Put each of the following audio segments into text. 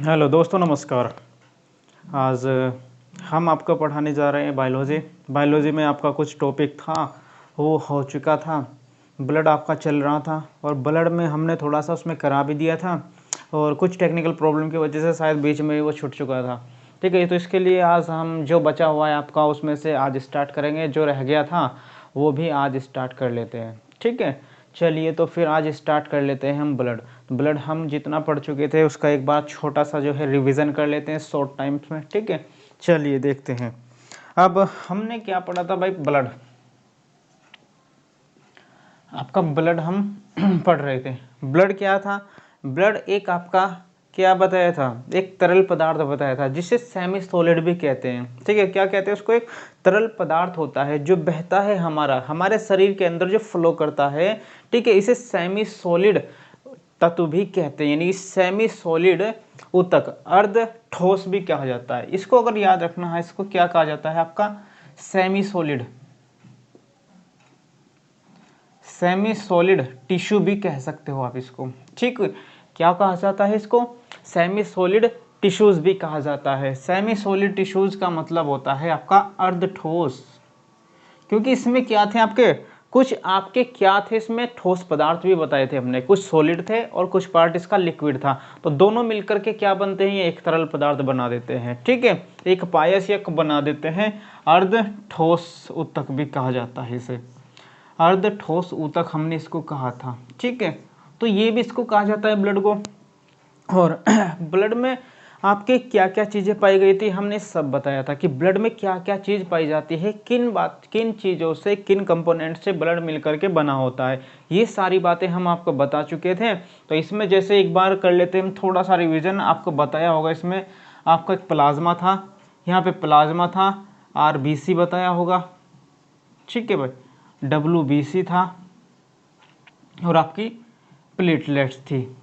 Hello दोस्तों, नमस्कार। आज हम आपको पढ़ाने जा रहे हैं बायोलॉजी में आपका कुछ टॉपिक था वो हो चुका था। ब्लड आपका चल रहा था और ब्लड में हमने थोड़ा सा उसमें करा भी दिया था और कुछ टेक्निकल प्रॉब्लम की वजह से शायद बीच में वो छूट चुका था। ठीक है, तो इसके लिए आज हम जो बचा हुआ है आपका उसमें से आज स्टार्ट करेंगे। जो रह गया था वो भी आज स्टार्ट कर लेते हैं। ठीक है, चलिए तो फिर आज स्टार्ट कर लेते हैं हम ब्लड हम जितना पढ़ चुके थे उसका एक बार छोटा सा जो है रिवीजन कर लेते हैं शॉर्ट टाइम्स में। ठीक है, चलिए देखते हैं। अब हमने क्या पढ़ा था भाई? ब्लड, आपका ब्लड हम पढ़ रहे थे। ब्लड क्या था? ब्लड एक आपका क्या बताया था? एक तरल पदार्थ बताया था जिसे सेमी सॉलिड भी कहते हैं। ठीक है, क्या कहते हैं उसको? एक तरल पदार्थ होता है जो बहता है हमारे शरीर के अंदर जो फ्लो करता है। ठीक है, इसे सेमी सॉलिड तत्व भी कहते हैं, यानी सेमी सॉलिड ऊतक, अर्ध ठोस भी कहा जाता है। इसको अगर याद रखना है, इसको क्या कहा जाता है आपका? सेमी सॉलिड टिश्यू भी कह सकते हो आप इसको। ठीक, क्या कहा जाता है इसको? सेमी सॉलिड टिश्यूज भी कहा जाता है। सेमी सॉलिड टिश्यूज का मतलब होता है आपका अर्ध ठोस, क्योंकि इसमें क्या थे आपके कुछ आपके क्या थे इसमें ठोस पदार्थ भी बताए थे हमने, कुछ सॉलिड थे और कुछ पार्ट इसका लिक्विड था। तो दोनों मिलकर के क्या बनते हैं? ये एक तरल पदार्थ बना देते हैं। ठीक है, एक पायस्यक बना देते हैं। अर्ध ठोस ऊतक भी कहा जाता है इसे, अर्ध ठोस ऊतक हमने इसको कहा था। ठीक है, तो ये भी इसको कहा जाता है ब्लड को। और ब्लड में आपके क्या क्या चीज़ें पाई गई थी हमने सब बताया था कि ब्लड में क्या क्या चीज़ पाई जाती है, किन चीज़ों से, किन कंपोनेंट से ब्लड मिलकर के बना होता है। ये सारी बातें हम आपको बता चुके थे। तो इसमें जैसे एक बार कर लेते हैं हम थोड़ा सा रिवीजन। आपको बताया होगा इसमें आपका एक प्लाज्मा था, यहाँ पे प्लाज्मा था, RBC बताया होगा। ठीक है भाई, WBC था और आपकी प्लेटलेट्स थी।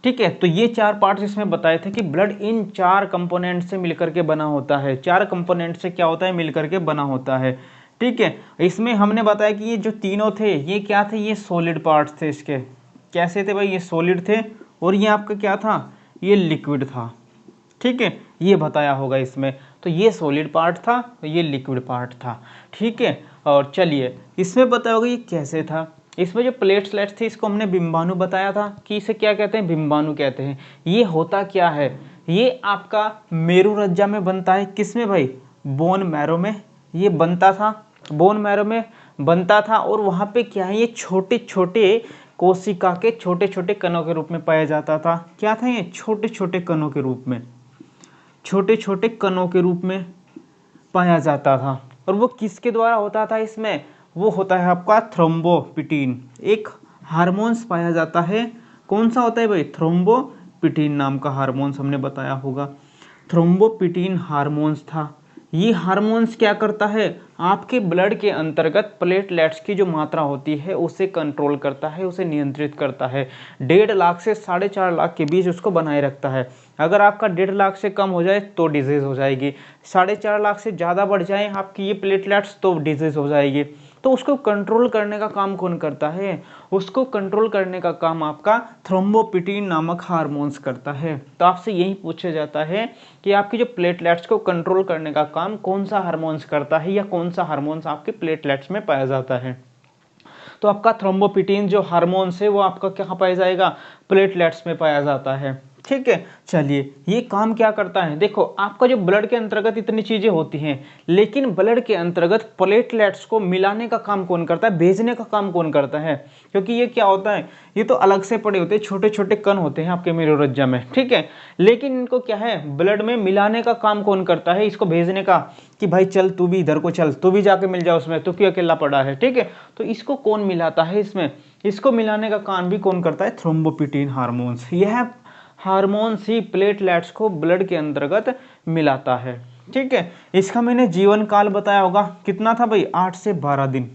ठीक है, तो ये चार पार्ट्स इसमें बताए थे कि ब्लड इन चार कंपोनेंट से मिलकर के बना होता है। चार कंपोनेंट से क्या होता है? मिलकर के बना होता है। ठीक है, इसमें हमने बताया कि ये जो तीनों थे ये क्या थे? ये सॉलिड पार्ट्स थे इसके। कैसे थे भाई? ये सॉलिड थे और ये आपका क्या था? ये लिक्विड था। ठीक है, ये बताया होगा इसमें। तो ये सॉलिड पार्ट था, तो ये लिक्विड पार्ट था। ठीक है, और चलिए इसमें बताया होगा ये कैसे था। इसमें जो प्लेटलेट्स थे इसको हमने बिंबाणु बताया था कि इसे क्या कहते हैं? बिंबाणु कहते हैं। ये होता क्या है? ये आपका मेरुरज्जा में बनता है। किस में भाई? बोन मैरो में ये बनता था, बोन मैरो में बनता था। और वहाँ पे क्या है? ये छोटे छोटे कोशिका के छोटे छोटे कणों के रूप में पाया जाता था। क्या था ये? छोटे छोटे कणों के रूप में, छोटे छोटे कणों के रूप में पाया जाता था। और वो किसके द्वारा होता था? इसमें वो होता है आपका थ्रोम्बोपिटीन, एक हार्मोन्स पाया जाता है। कौन सा होता है भाई? थ्रोम्बोपिटीन नाम का हार्मोन्स हमने बताया होगा। थ्रोम्बोपिटीन हार्मोन्स था। ये हार्मोन्स क्या करता है? आपके ब्लड के अंतर्गत प्लेटलेट्स की जो मात्रा होती है उसे कंट्रोल करता है, उसे नियंत्रित करता है। 1.5 लाख से 4.5 लाख के बीच उसको बनाए रखता है। अगर आपका 1.5 लाख से कम हो जाए तो डिजीज़ हो जाएगी, 4.5 लाख से ज़्यादा बढ़ जाए आपकी ये प्लेटलेट्स तो डिजीज़ हो जाएगी। तो उसको कंट्रोल करने का काम कौन करता है? उसको कंट्रोल करने का काम आपका थ्रोम्बोपिटीन नामक हार्मोन्स करता है। तो आपसे यही पूछा जाता है कि आपकी जो प्लेटलेट्स को कंट्रोल करने का काम कौन सा हार्मोन्स करता है, या कौन सा हार्मोन्स आपके प्लेटलेट्स में पाया जाता है। तो आपका थ्रोम्बोपिटीन जो हार्मोन्स है वो आपका कहाँ पाया जाएगा? प्लेटलेट्स में पाया जाता है। ठीक है, चलिए ये काम क्या करता है? देखो आपका जो ब्लड के अंतर्गत इतनी चीजें होती हैं, लेकिन ब्लड के अंतर्गत प्लेटलेट्स को मिलाने का काम कौन करता है? भेजने का काम कौन करता है? क्योंकि ये क्या होता है, ये तो अलग से पड़े होते हैं, छोटे छोटे कण होते हैं आपके मेरुरज्जा में। ठीक है, लेकिन इनको क्या है? ब्लड में मिलाने का काम कौन करता है? इसको भेजने का, कि भाई चल तू भी इधर को चल, तू भी जाके मिल जा उसमें, तू क्यों अकेला पड़ा है। ठीक है, तो इसको कौन मिलाता है? इसमें इसको मिलाने का काम भी कौन करता है? थ्रोम्बोपिटीन हार्मोन्स। यह हार्मोन्स ही प्लेटलेट्स को ब्लड के अंतर्गत मिलाता है। ठीक है, इसका मैंने जीवन काल बताया होगा। कितना था भाई? 8 से 12 दिन।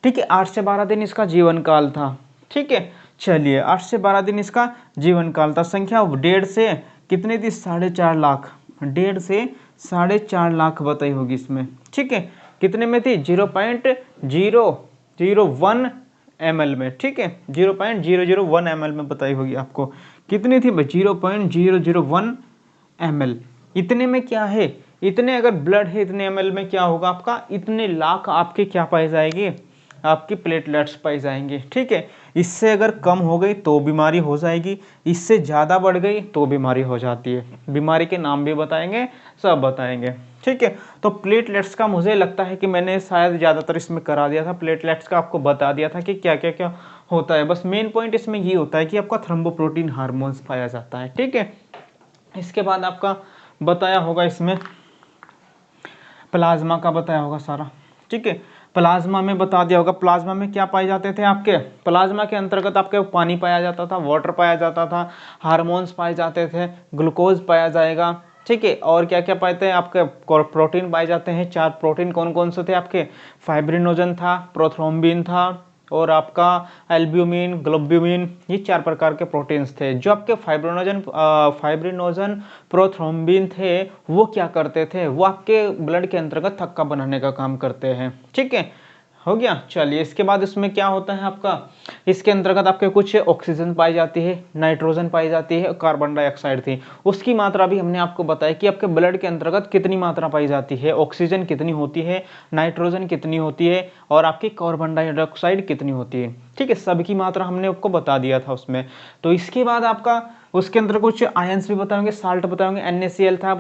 ठीक है, 8 से 12 दिन इसका जीवन काल था। ठीक है, चलिए 8 से 12 दिन इसका जीवन काल था। संख्या 1.5 से कितनी थी? 4.5 लाख। 1.5 से 4.5 लाख बताई होगी इसमें। ठीक है, कितने में थी? 0.0001 ml में, ठीक है, 0.001 ml में बताई होगी आपको। कितनी थी भाई? 0.001 ml। इतने में क्या है, इतने अगर ब्लड है इतने ml में क्या होगा आपका, इतने लाख आपके क्या पाए जाएंगे, आपकी प्लेटलेट्स पाई जाएंगे, ठीक है। इससे अगर कम हो गई तो बीमारी हो जाएगी, इससे ज़्यादा बढ़ गई तो बीमारी हो जाती है। बीमारी के नाम भी बताएंगे, सब बताएंगे, ठीक है। तो प्लेटलेट्स का मुझे लगता है कि मैंने शायद ज़्यादातर इसमें करा दिया था, प्लेटलेट्स का आपको बता दिया था कि क्या क्या क्या होता है। बस मेन पॉइंट इसमें ये होता है कि आपका थ्रोम्बोप्रोटीन हार्मोन्स पाया जाता है, ठीक है। इसके बाद आपका बताया होगा इसमें प्लाज्मा का बताया होगा सारा, ठीक है। प्लाज्मा में बता दिया होगा, प्लाज्मा में क्या पाए जाते थे आपके, प्लाज्मा के अंतर्गत आपके पानी पाया जाता था, वाटर पाया जाता था, हार्मोन्स पाए जाते थे, ग्लूकोज पाया जाएगा, ठीक है। और क्या क्या पाते हैं आपके, प्रोटीन पाए जाते हैं। 4 प्रोटीन कौन कौन से थे आपके, फाइब्रिनोजन था, प्रोथ्रोम्बिन था, और आपका एल्ब्यूमिन, ग्लोब्यूमिन, ये 4 प्रकार के प्रोटीन्स थे। जो आपके फाइब्रिनोजन प्रोथ्रोम्बिन थे वो क्या करते थे, वो आपके ब्लड के अंतर्गत थक्का बनाने का काम करते हैं, ठीक है। हो गया, चलिए। इसके बाद इसमें क्या होता है आपका, इसके अंतर्गत आपके कुछ ऑक्सीजन पाई जाती है, नाइट्रोजन पाई जाती है, कार्बन डाइऑक्साइड थी। उसकी मात्रा भी हमने आपको बताया कि आपके ब्लड के अंतर्गत कितनी मात्रा पाई जाती है, ऑक्सीजन कितनी होती है, नाइट्रोजन कितनी होती है, और आपकी कार्बन डाइऑक्साइड कितनी होती है, ठीक है। सबकी मात्रा हमने आपको बता दिया था उसमें। तो इसके बाद आपका उसके अंदर कुछ आयंस भी बताएंगे, साल्ट बताएंगे, NaCl था,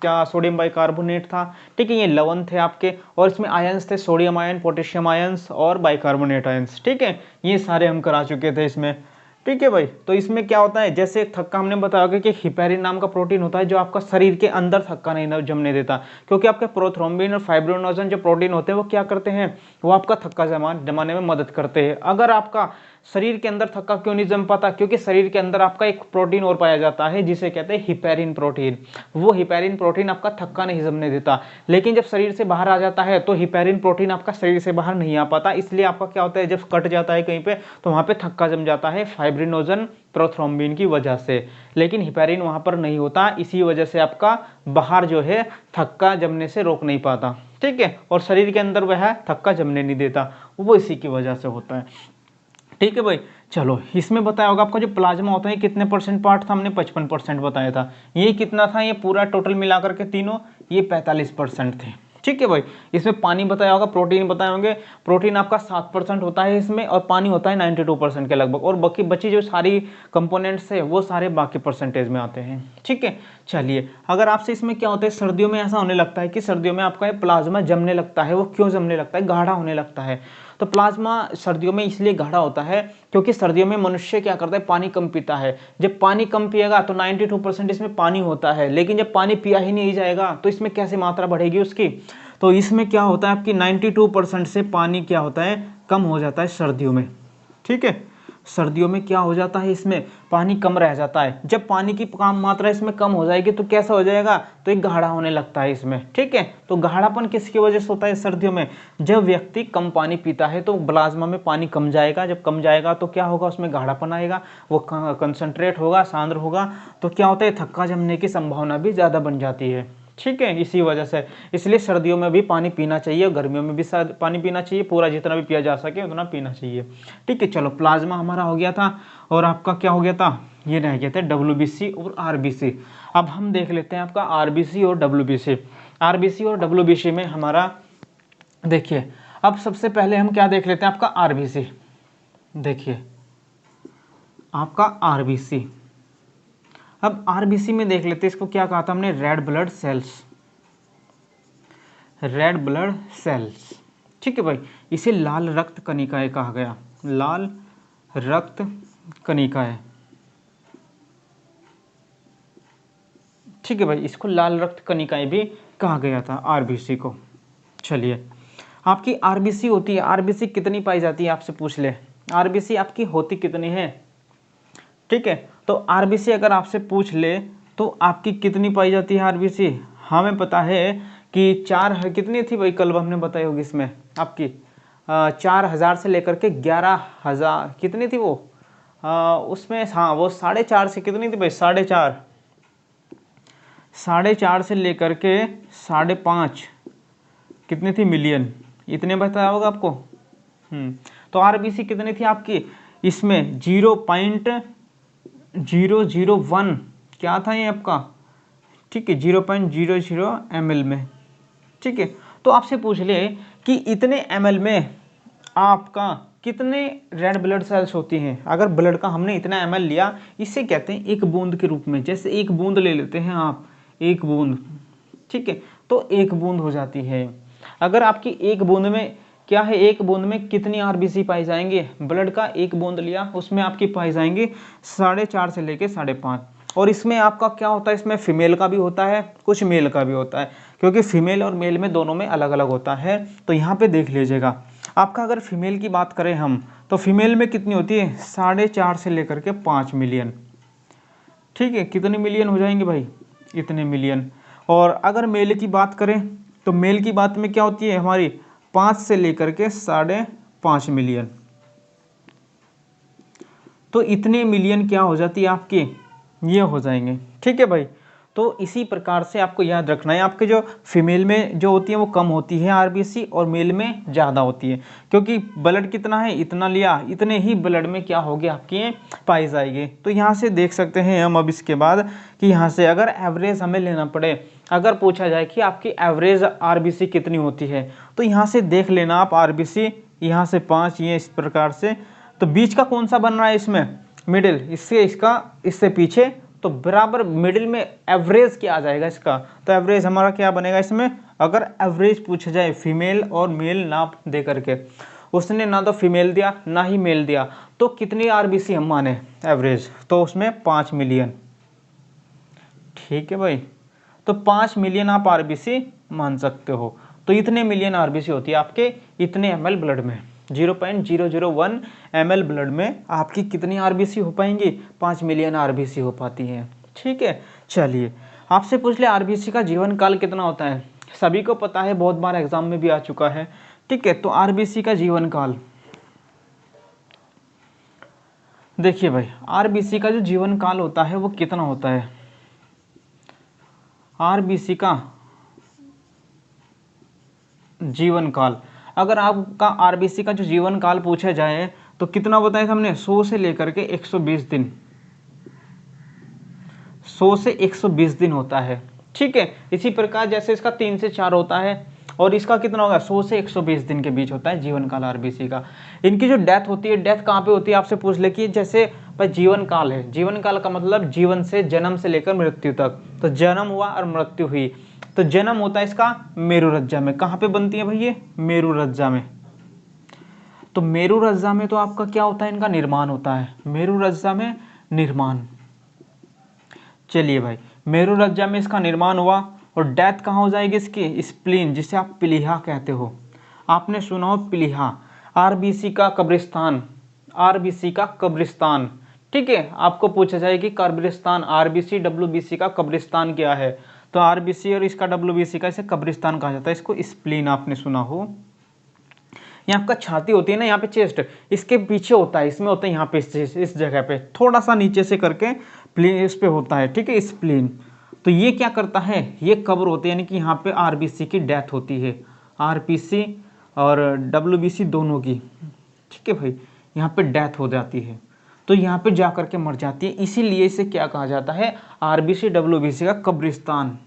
क्या सोडियम बाइकार्बोनेट था, ठीक है, ये लवण थे आपके। और इसमें आयंस थे, सोडियम आयन, पोटेशियम आयंस और बाइकार्बोनेट आयंस, ठीक है। ये सारे हम करा चुके थे इसमें, ठीक है भाई। तो इसमें क्या होता है, जैसे थक्का हमने बताया कि हिपैरिन नाम का प्रोटीन होता है जो आपका शरीर के अंदर थक्का नहीं जमने देता, क्योंकि आपके प्रोथ्रोम्बिन और फाइब्रिनोजन जो प्रोटीन होते हैं वो क्या करते हैं, वो आपका थक्का जमाने में मदद करते हैं। अगर आपका शरीर के अंदर थक्का क्यों नहीं जम पाता, क्योंकि शरीर के अंदर आपका एक प्रोटीन और पाया जाता है जिसे कहते हैं हिपैरिन प्रोटीन। वो हिपैरिन प्रोटीन आपका थक्का नहीं जमने देता, लेकिन जब शरीर से बाहर आ जाता है तो हिपैरिन प्रोटीन आपका शरीर से बाहर नहीं आ पाता। इसलिए आपका क्या होता है, जब कट जाता है कहीं पे तो वहां पे थक्का जम जाता है फाइब्रिनोजन प्रोथ्रोम्बिन की वजह से, लेकिन हिपैरिन वहां पर नहीं होता। इसी वजह से आपका बाहर जो है थक्का जमने से रोक नहीं पाता, ठीक है। और शरीर के अंदर वह थक्का जमने नहीं देता, वो इसी की वजह से होता है, ठीक है भाई। चलो, इसमें बताया होगा आपका जो प्लाज्मा होता है कितने परसेंट पार्ट था, हमने 55% बताया था। ये कितना था, ये पूरा टोटल मिलाकर के तीनों ये 45% थे, ठीक है भाई। इसमें पानी बताया होगा, प्रोटीन बताए होंगे। प्रोटीन आपका 7% होता है इसमें, और पानी होता है 92% के लगभग, और बाकी बची जो सारी कंपोनेंट्स है वो सारे बाकी परसेंटेज में आते हैं, ठीक है। चलिए, अगर आपसे इसमें क्या होता है, सर्दियों में ऐसा होने लगता है कि सर्दियों में आपका प्लाज्मा जमने लगता है। वो क्यों जमने लगता है, गाढ़ा होने लगता है। तो प्लाज्मा सर्दियों में इसलिए गाढ़ा होता है क्योंकि सर्दियों में मनुष्य क्या करता है, पानी कम पीता है। जब पानी कम पिएगा तो 92% इसमें पानी होता है, लेकिन जब पानी पिया ही नहीं जाएगा तो इसमें कैसे मात्रा बढ़ेगी उसकी। तो इसमें क्या होता है, आपकी 92% से पानी क्या होता है, कम हो जाता है सर्दियों में, ठीक है। सर्दियों में क्या हो जाता है, इसमें पानी कम रह जाता है। जब पानी की काम मात्रा इसमें कम हो जाएगी तो कैसा हो जाएगा, तो एक गाढ़ा होने लगता है इसमें, ठीक है। तो गाढ़ापन किसकी वजह से होता है सर्दियों में, जब व्यक्ति कम पानी पीता है तो प्लाज्मा में पानी कम जाएगा। जब कम जाएगा तो क्या होगा, उसमें गाढ़ापन आएगा, वो कंसंट्रेट होगा, सांद्र होगा, तो क्या होता है, थक्का जमने की संभावना भी ज़्यादा बन जाती है, ठीक है। इसी वजह से इसलिए सर्दियों में भी पानी पीना चाहिए, गर्मियों में भी पानी पीना चाहिए, पूरा जितना भी पिया जा सके उतना पीना चाहिए, ठीक है। चलो, प्लाज्मा हमारा हो गया था, और आपका क्या हो गया था, ये रह गया था WBC और RBC। अब हम देख लेते हैं आपका RBC और WBC। RBC और WBC में हमारा देखिए, अब सबसे पहले हम क्या देख लेते हैं, आपका RBC। देखिए आपका RBC, अब RBC में देख लेते हैं, इसको क्या कहा था हमने, red blood cells, red blood cells, ठीक है भाई। इसे लाल रक्त कणिकाएं कहा गया, लाल रक्त कणिकाएं, ठीक है भाई। इसको लाल रक्त कणिकाएं भी कहा गया था RBC को। चलिए, आपकी RBC होती है, RBC कितनी पाई जाती है, आपसे पूछ ले, RBC आपकी होती कितनी है, ठीक है। तो RBC अगर आपसे पूछ ले तो आपकी कितनी पाई जाती है RBC, हमें पता है कि 4 कितनी थी भाई, कल हमने बताई होगी इसमें आपकी 4000 से लेकर के 11000 कितनी थी वो, उसमें हाँ वो 4.5 से कितनी थी भाई, 4.5 से लेकर के 5.5 कितनी थी मिलियन, इतने बताया होगा आपको। तो आरबीसी कितनी थी आपकी, इसमें 0.001 क्या था ये आपका, ठीक है 0.00 ml में, ठीक है। तो आपसे पूछ ले कि इतने ml में आपका कितने रेड ब्लड सेल्स होती हैं। अगर ब्लड का हमने इतना ml लिया, इसे कहते हैं एक बूंद के रूप में। जैसे एक बूंद ले लेते हैं आप, एक बूंद, ठीक है, तो एक बूंद हो जाती है। अगर आपकी एक बूंद में क्या है, एक बूंद में कितनी आरबीसी पाई जाएंगे, ब्लड का एक बूंद लिया उसमें आपकी पाई जाएंगी 4.5 से लेके 5.5। और इसमें आपका क्या होता है, इसमें फीमेल का भी होता है, कुछ मेल का भी होता है, क्योंकि फीमेल और मेल में दोनों में अलग अलग होता है। तो यहाँ पे देख लीजिएगा आपका, अगर फीमेल की बात करें हम, तो फीमेल में कितनी होती है 4.5 से लेकर के 5 मिलियन, ठीक है। कितने मिलियन हो जाएंगे भाई, इतने मिलियन। और अगर मेल की बात करें तो मेल की बात में क्या होती है हमारी 5 से लेकर के 5.5 मिलियन। तो इतने मिलियन क्या हो जाती है आपकी, ये हो जाएंगे, ठीक है भाई। तो इसी प्रकार से आपको याद रखना है, आपके जो फीमेल में जो होती है वो कम होती है आरबीसी, और मेल में ज़्यादा होती है, क्योंकि ब्लड कितना है इतना लिया, इतने ही ब्लड में क्या होगी आपकी पाई जाएगी। तो यहाँ से देख सकते हैं हम अब इसके बाद कि यहाँ से अगर एवरेज हमें लेना पड़े, अगर पूछा जाए कि आपकी एवरेज आरबीसी कितनी होती है, तो यहाँ से देख लेना आप आरबीसी, यहाँ से 5, ये इस प्रकार से। तो बीच का कौन सा बन रहा है इसमें, मिडिल, इससे इसका इससे पीछे, तो बराबर मिडिल में एवरेज क्या आ जाएगा इसका, तो एवरेज हमारा क्या बनेगा इसमें। अगर एवरेज पूछा जाए फीमेल और मेल नाप दे करके, उसने ना तो फीमेल दिया ना ही मेल दिया, तो कितनी आरबीसी हम माने एवरेज, तो उसमें 5 मिलियन, ठीक है भाई। तो 5 मिलियन आप आरबीसी मान सकते हो। तो इतने मिलियन आरबीसी होती है आपके इतने ml ब्लड में, 0.001 ml ब्लड में आपकी कितनी आरबीसी हो पाएंगी, 5 मिलियन आरबीसी हो पाती है, ठीक है। चलिए आपसे पूछ ले आरबीसी का जीवन काल कितना होता है, सभी को पता है, बहुत बार एग्जाम में भी आ चुका है, ठीक है। तो आरबीसी का जीवन काल देखिए भाई, आरबीसी का जो जीवन काल होता है वो कितना होता है, आरबीसी का जीवन काल, अगर आपका आरबीसी का जो जीवन काल पूछा जाए तो कितना बताया हमने, 100 से लेकर के 120 दिन, 100 से 120 दिन होता है, ठीक है। इसी प्रकार जैसे इसका 3 से 4 होता है, और इसका कितना होगा 100 से 120 दिन के बीच होता है जीवन काल आरबीसी का। इनकी जो डेथ होती है, डेथ कहाँ पे होती है आपसे पूछ ले कि जैसे भाई जीवन काल है, जीवन काल का मतलब जीवन से, जन्म से लेकर मृत्यु तक, तो जन्म हुआ और मृत्यु हुई, तो जन्म होता है इसका मेरुरज्जा में, कहाँ पे बनती है भाई ये मेरुरज्जा में। तो मेरुरज्जा में तो आपका क्या होता है, इनका निर्माण होता है, मेरुरज्जा में निर्माण। चलिए भाई, मेरुरज्जा में इसका निर्माण हुआ, और डेथ कहाँ हो जाएगी इसकी, स्प्लीन, जिसे आप प्लीहा कहते हो, आपने सुना हो प्लीहा, आरबीसी का कब्रिस्तान, आरबीसी का कब्रिस्तान, ठीक है। आपको पूछा जाए कि कब्रिस्तान, आरबीसी डब्ल्यूबीसी का कब्रिस्तान क्या है, तो आरबीसी और इसका डब्ल्यूबीसी का इसे कब्रिस्तान कहा जाता है, इसको स्प्लीन आपने सुना हो। यहाँ आपका छाती होती है ना, यहाँ पे चेस्ट, इसके पीछे होता है, इसमें होता है यहाँ पे, इस जगह पे थोड़ा सा नीचे से करके प्लेन इस पे होता है, ठीक है, स्प्लीन। तो ये क्या करता है, ये कब्र होती है, यानी कि यहाँ पे आरबीसी की डेथ होती है, आरबीसी और डब्ल्यूबीसी दोनों की, ठीक है भाई, यहाँ पे डेथ हो जाती है, तो यहाँ पे जा करके मर जाती है, इसीलिए इसे क्या कहा जाता है, आरबीसी डब्ल्यूबीसी का कब्रिस्तान,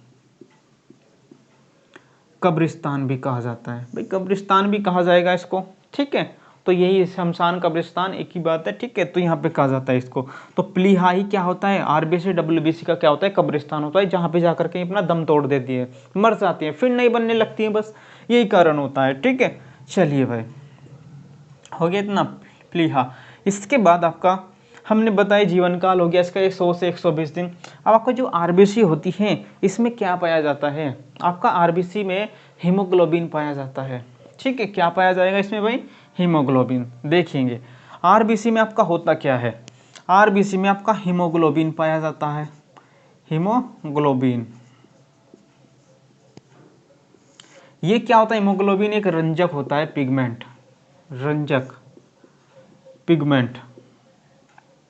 कब्रिस्तान भी कहा जाता है भाई, कब्रिस्तान भी कहा जाएगा इसको, ठीक है। तो यही शमशान कब्रिस्तान एक ही बात है, ठीक है। तो यहाँ पे कहा जाता है इसको। तो प्लीहा ही क्या होता है, आरबीसी डब्ल्यूबीसी का क्या होता है, कब्रिस्तान होता है, जहाँ पे जाकर के अपना दम तोड़ देती है, मर जाती है, फिर नहीं बनने लगती है, बस यही कारण होता है, ठीक है। चलिए भाई, हो गया इतना प्लीहा। इसके बाद आपका हमने बताया जीवन काल हो गया इसका 100 से 120 दिन। अब आपका जो आरबीसी होती है इसमें क्या पाया जाता है, आपका आरबीसी में हीमोग्लोबिन पाया जाता है, ठीक है। क्या पाया जाएगा इसमें भाई, हीमोग्लोबिन। देखेंगे आरबीसी में आपका होता क्या है, आरबीसी में आपका हीमोग्लोबिन पाया जाता है, हीमोग्लोबिन। ये क्या होता है, हीमोग्लोबिन एक रंजक होता है, पिगमेंट, रंजक पिगमेंट,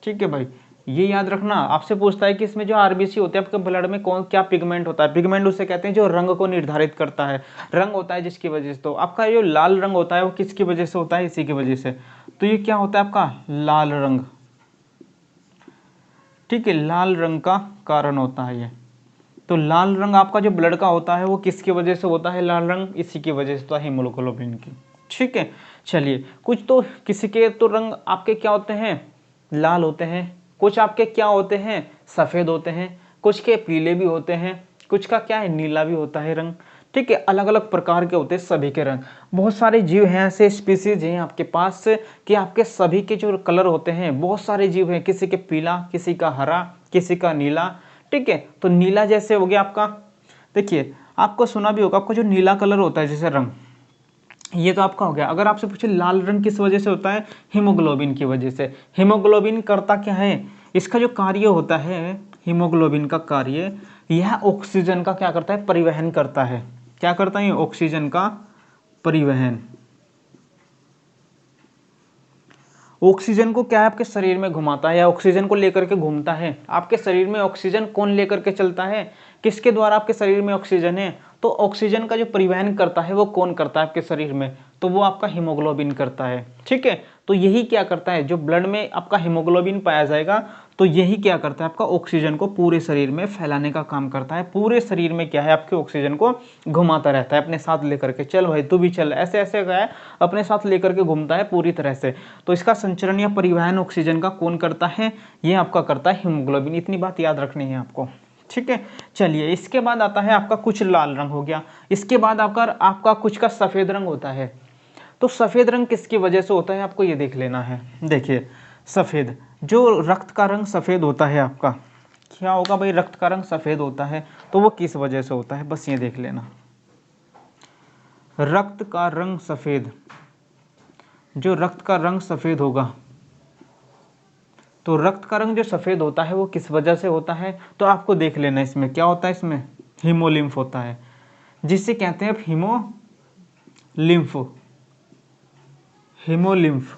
ठीक है भाई, ये याद रखना। आपसे पूछता है कि इसमें जो आरबीसी होते हैं आपके ब्लड में कौन क्या पिगमेंट होता है, पिगमेंट उसे कहते हैं जो रंग को निर्धारित करता है, रंग होता है जिसकी वजह से। तो आपका जो लाल रंग होता है वो किसकी वजह से होता है, इसी की वजह से। तो ये क्या होता है आपका लाल रंग, ठीक है, लाल रंग का कारण होता है ये। तो लाल रंग आपका जो ब्लड का होता है वो किसकी वजह से होता है लाल रंग, इसी की वजह से होता है हीमोग्लोबिन की, ठीक है। चलिए कुछ तो किसी के तो रंग आपके क्या होते हैं लाल होते हैं, कुछ आपके क्या होते हैं सफ़ेद होते हैं, कुछ के पीले भी होते हैं, कुछ का क्या है नीला भी होता है रंग, ठीक है। अलग अलग प्रकार के होते हैं सभी के रंग। बहुत सारे जीव हैं, ऐसे स्पीसीज हैं आपके पास कि आपके सभी के जो कलर होते हैं, बहुत सारे जीव हैं, किसी के पीला, किसी का हरा, किसी का नीला, ठीक है। तो नीला जैसे हो गया आपका, देखिए आपको सुना भी होगा, आपको जो नीला कलर होता है जैसे रंग, ये तो आपका हो गया। अगर आपसे पूछे लाल रंग किस वजह से होता है, हीमोग्लोबिन की वजह से। हीमोग्लोबिन करता क्या है, इसका जो कार्य होता है हीमोग्लोबिन का कार्य, यह ऑक्सीजन का क्या करता है परिवहन करता है। क्या करता है, ऑक्सीजन का परिवहन। ऑक्सीजन को क्या है आपके शरीर में घुमाता है या ऑक्सीजन को लेकर के घूमता है। आपके शरीर में ऑक्सीजन कौन लेकर के चलता है, किसके द्वारा आपके शरीर में ऑक्सीजन है, तो ऑक्सीजन का जो परिवहन करता है वो कौन करता है आपके शरीर में, तो वो आपका हीमोग्लोबिन करता है, ठीक है। तो यही क्या करता है, जो ब्लड में आपका हीमोग्लोबिन पाया जाएगा तो यही क्या करता है आपका ऑक्सीजन को पूरे शरीर में फैलाने का काम करता है। पूरे शरीर में क्या है आपके ऑक्सीजन को घुमाता रहता है अपने साथ लेकर के, चल भाई तू भी चल, ऐसे ऐसे क्या है अपने साथ लेकर के घूमता है पूरी तरह से। तो इसका संचरण या परिवहन ऑक्सीजन का कौन करता है, ये आपका करता है हीमोग्लोबिन। इतनी बात याद रखनी है आपको, ठीक है। चलिए इसके बाद आता है आपका कुछ लाल रंग हो गया, इसके बाद आपका कुछ का सफ़ेद रंग होता है। तो सफ़ेद रंग किसकी वजह से होता है आपको ये देख लेना है। देखिए सफ़ेद, जो रक्त का रंग सफ़ेद होता है आपका, क्या होगा भाई, रक्त का रंग सफ़ेद होता है, तो वो किस वजह से होता है, बस ये देख लेना। रक्त का रंग सफ़ेद, जो रक्त का रंग सफ़ेद होगा, तो रक्त का रंग जो सफ़ेद होता है वो किस वजह से होता है, तो आपको देख लेना इसमें क्या होता है, इसमें हीमोलिम्फ होता है, जिसे कहते हैं हीमोलिम्फ, हीमोलिम्फ,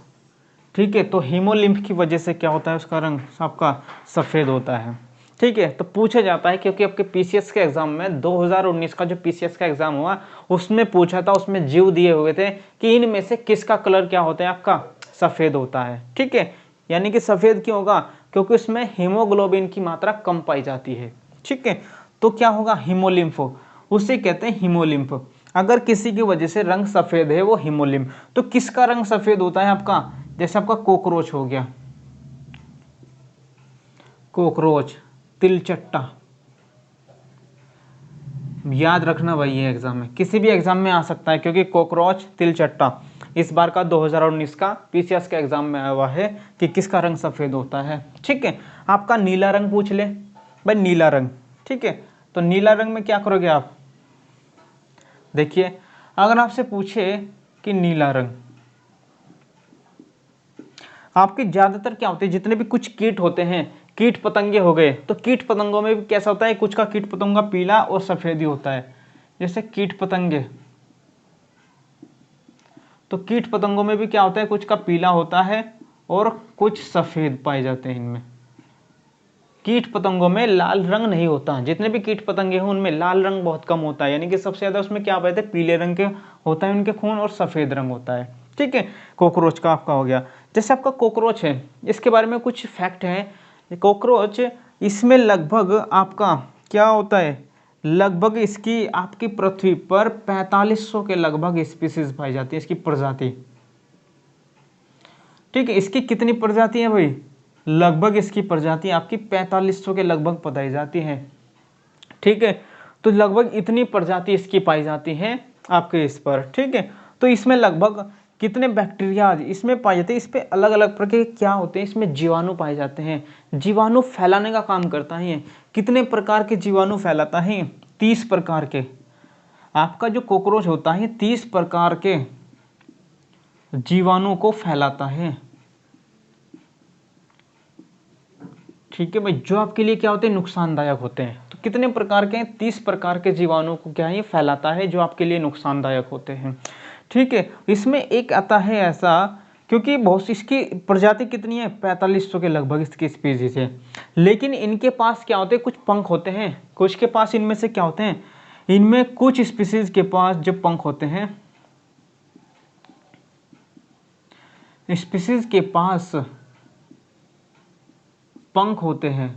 ठीक है। तो हीमोलिम्फ की वजह से क्या होता है, उसका रंग आपका सफ़ेद होता है, ठीक है। तो पूछा जाता है क्योंकि आपके पीसीएस के एग्जाम में 2019 का जो पीसीएस का एग्जाम हुआ उसमें पूछा था, उसमें जीव दिए हुए थे कि इनमें से किसका कलर क्या होता है आपका सफ़ेद होता है, ठीक है। यानी कि सफ़ेद क्यों होगा, क्योंकि उसमें हीमोग्लोबिन की मात्रा कम पाई जाती है, ठीक है। तो क्या होगा हीमोलिम्फ, उसे कहते हैं हीमोलिम्फ। अगर किसी की वजह से रंग सफ़ेद है वो हीमोलिम्फ। तो किसका रंग सफ़ेद होता है आपका, जैसे आपका कॉकरोच हो गया, कॉकरोच, तिलचट्टा, याद रखना भाई ये एग्जाम में किसी भी एग्जाम में आ सकता है, क्योंकि कॉकरोच तिलचट्टा इस बार का 2019 का पीसीएस का एग्जाम में आया हुआ है कि किसका रंग सफ़ेद होता है, ठीक है। आपका नीला रंग पूछ ले भाई, नीला रंग, ठीक है। तो नीला रंग में क्या करोगे आप, देखिए अगर आपसे पूछे कि नीला रंग, आपके ज़्यादातर क्या होते हैं, जितने भी कुछ कीट होते हैं, कीट पतंगे हो गए, तो कीट पतंगों में भी कैसा होता है, कुछ का कीट पतंगा पीला और सफ़ेद ही होता है, जैसे कीट पतंगे। तो कीट पतंगों में भी क्या होता है, कुछ का पीला होता है और कुछ सफ़ेद पाए जाते हैं इनमें। कीट पतंगों में लाल रंग नहीं होता, जितने भी कीट पतंगे हैं उनमें लाल रंग बहुत कम होता है, यानी कि सबसे ज़्यादा उसमें क्या पाए थे, पीले रंग के होता है उनके खून और सफ़ेद रंग होता है, ठीक है। कॉकरोच का आपका हो गया। जैसे आपका कॉकरोच है, इसके बारे में कुछ फैक्ट है। कॉकरोच, इसमें लगभग आपका क्या होता है, लगभग इसकी आपकी पृथ्वी पर 4500 के लगभग स्पीसीज पाई जाती है, इसकी प्रजाति, ठीक है। इसकी कितनी प्रजाति है भाई, लगभग इसकी प्रजाति आपकी 4500 के लगभग पाई जाती है, ठीक है। तो लगभग इतनी प्रजाति इसकी पाई जाती है आपके इस पर, ठीक है। तो इसमें लगभग कितने बैक्टीरिया इसमें पाए जाते हैं, इस पे अलग अलग प्रकार के क्या होते हैं, इसमें जीवाणु पाए जाते हैं। जीवाणु फैलाने का काम करता है। कितने प्रकार के जीवाणु फैलाता है, 30 प्रकार के। आपका जो कॉकरोच होता है 30 प्रकार के जीवाणु को फैलाता है, ठीक है भाई, जो आपके लिए क्या होते हैं, नुकसानदायक होते हैं। तो कितने प्रकार के, 30 प्रकार के जीवाणु को क्या है फैलाता है जो आपके लिए नुकसानदायक होते हैं, ठीक है। इसमें एक आता है ऐसा क्योंकि बहुत इसकी प्रजाति कितनी है, 4500 के लगभग इसकी स्पीसीज है। लेकिन इनके पास क्या होते हैं, कुछ पंख होते हैं, कुछ के पास इनमें से क्या होते हैं, इनमें कुछ स्पीसीज के पास जो पंख होते हैं, स्पीसीज के पास पंख होते हैं,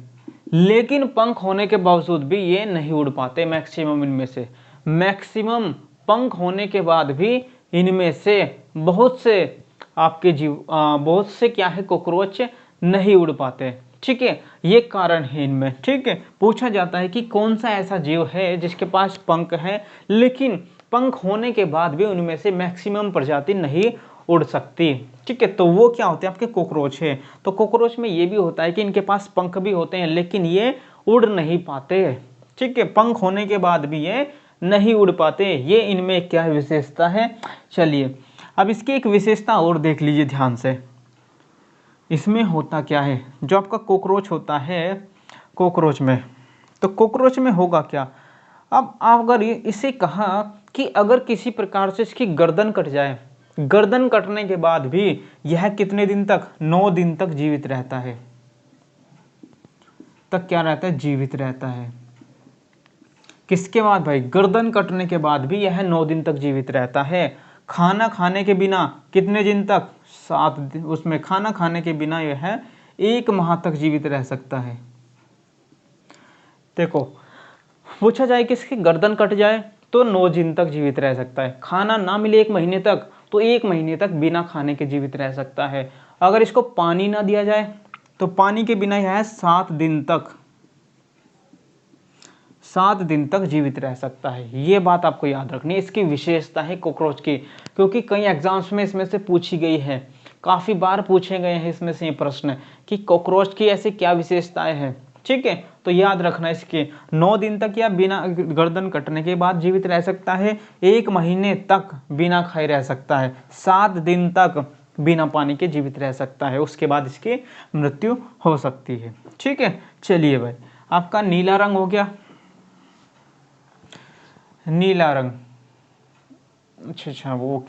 लेकिन पंख होने के बावजूद भी ये नहीं उड़ पाते। मैक्सिमम इनमें से, मैक्सिमम पंख होने के बाद भी इनमें से बहुत से आपके बहुत से क्या है, कॉकरोच नहीं उड़ पाते। ठीक है, ये कारण है इनमें। ठीक है, पूछा जाता है कि कौन सा ऐसा जीव है जिसके पास पंख है लेकिन पंख होने के बाद भी उनमें से मैक्सिमम प्रजाति नहीं उड़ सकती। ठीक है, तो वो क्या होते हैं, आपके कॉकरोच है। तो कॉकरोच में ये भी होता है कि इनके पास पंख भी होते हैं लेकिन ये उड़ नहीं पाते। ठीक है, पंख होने के बाद भी ये नहीं उड़ पाते। ये इनमें क्या विशेषता है, चलिए अब इसकी एक विशेषता और देख लीजिए ध्यान से। इसमें होता क्या है, जो आपका कॉकरोच होता है, कॉकरोच में, तो कॉकरोच में होगा क्या, अब आप अगर इसे कहा कि अगर किसी प्रकार से इसकी गर्दन कट जाए, गर्दन कटने के बाद भी यह कितने दिन तक, 9 दिन तक जीवित रहता है, तक क्या रहता है, जीवित रहता है। किसके बाद भाई, गर्दन कटने के बाद भी यह 9 दिन तक जीवित रहता है। खाना खाने के बिना कितने दिन तक, 7 दिन, उसमें खाना खाने के बिना यह 1 माह तक जीवित रह सकता है। देखो पूछा जाए कि इसकी गर्दन कट जाए तो 9 दिन तक जीवित रह सकता है, खाना ना मिले 1 महीने तक तो 1 महीने तक बिना खाने के जीवित रह सकता है। अगर इसको पानी ना दिया जाए तो पानी के बिना यह 7 दिन तक, 7 दिन तक जीवित रह सकता है। ये बात आपको याद रखनी है, इसकी विशेषता है कॉकरोच की, क्योंकि कई एग्जाम्स में इसमें से पूछी गई है, काफ़ी बार पूछे गए हैं इसमें से ये प्रश्न कि कॉकरोच की ऐसी क्या विशेषताएं हैं। ठीक है, तो याद रखना इसके 9 दिन तक या बिना गर्दन कटने के बाद जीवित रह सकता है, 1 महीने तक बिना खाए रह सकता है, 7 दिन तक बिना पानी के जीवित रह सकता है, उसके बाद इसकी मृत्यु हो सकती है। ठीक है, चलिए भाई आपका नीला रंग हो गया, नीला रंग, अच्छा वो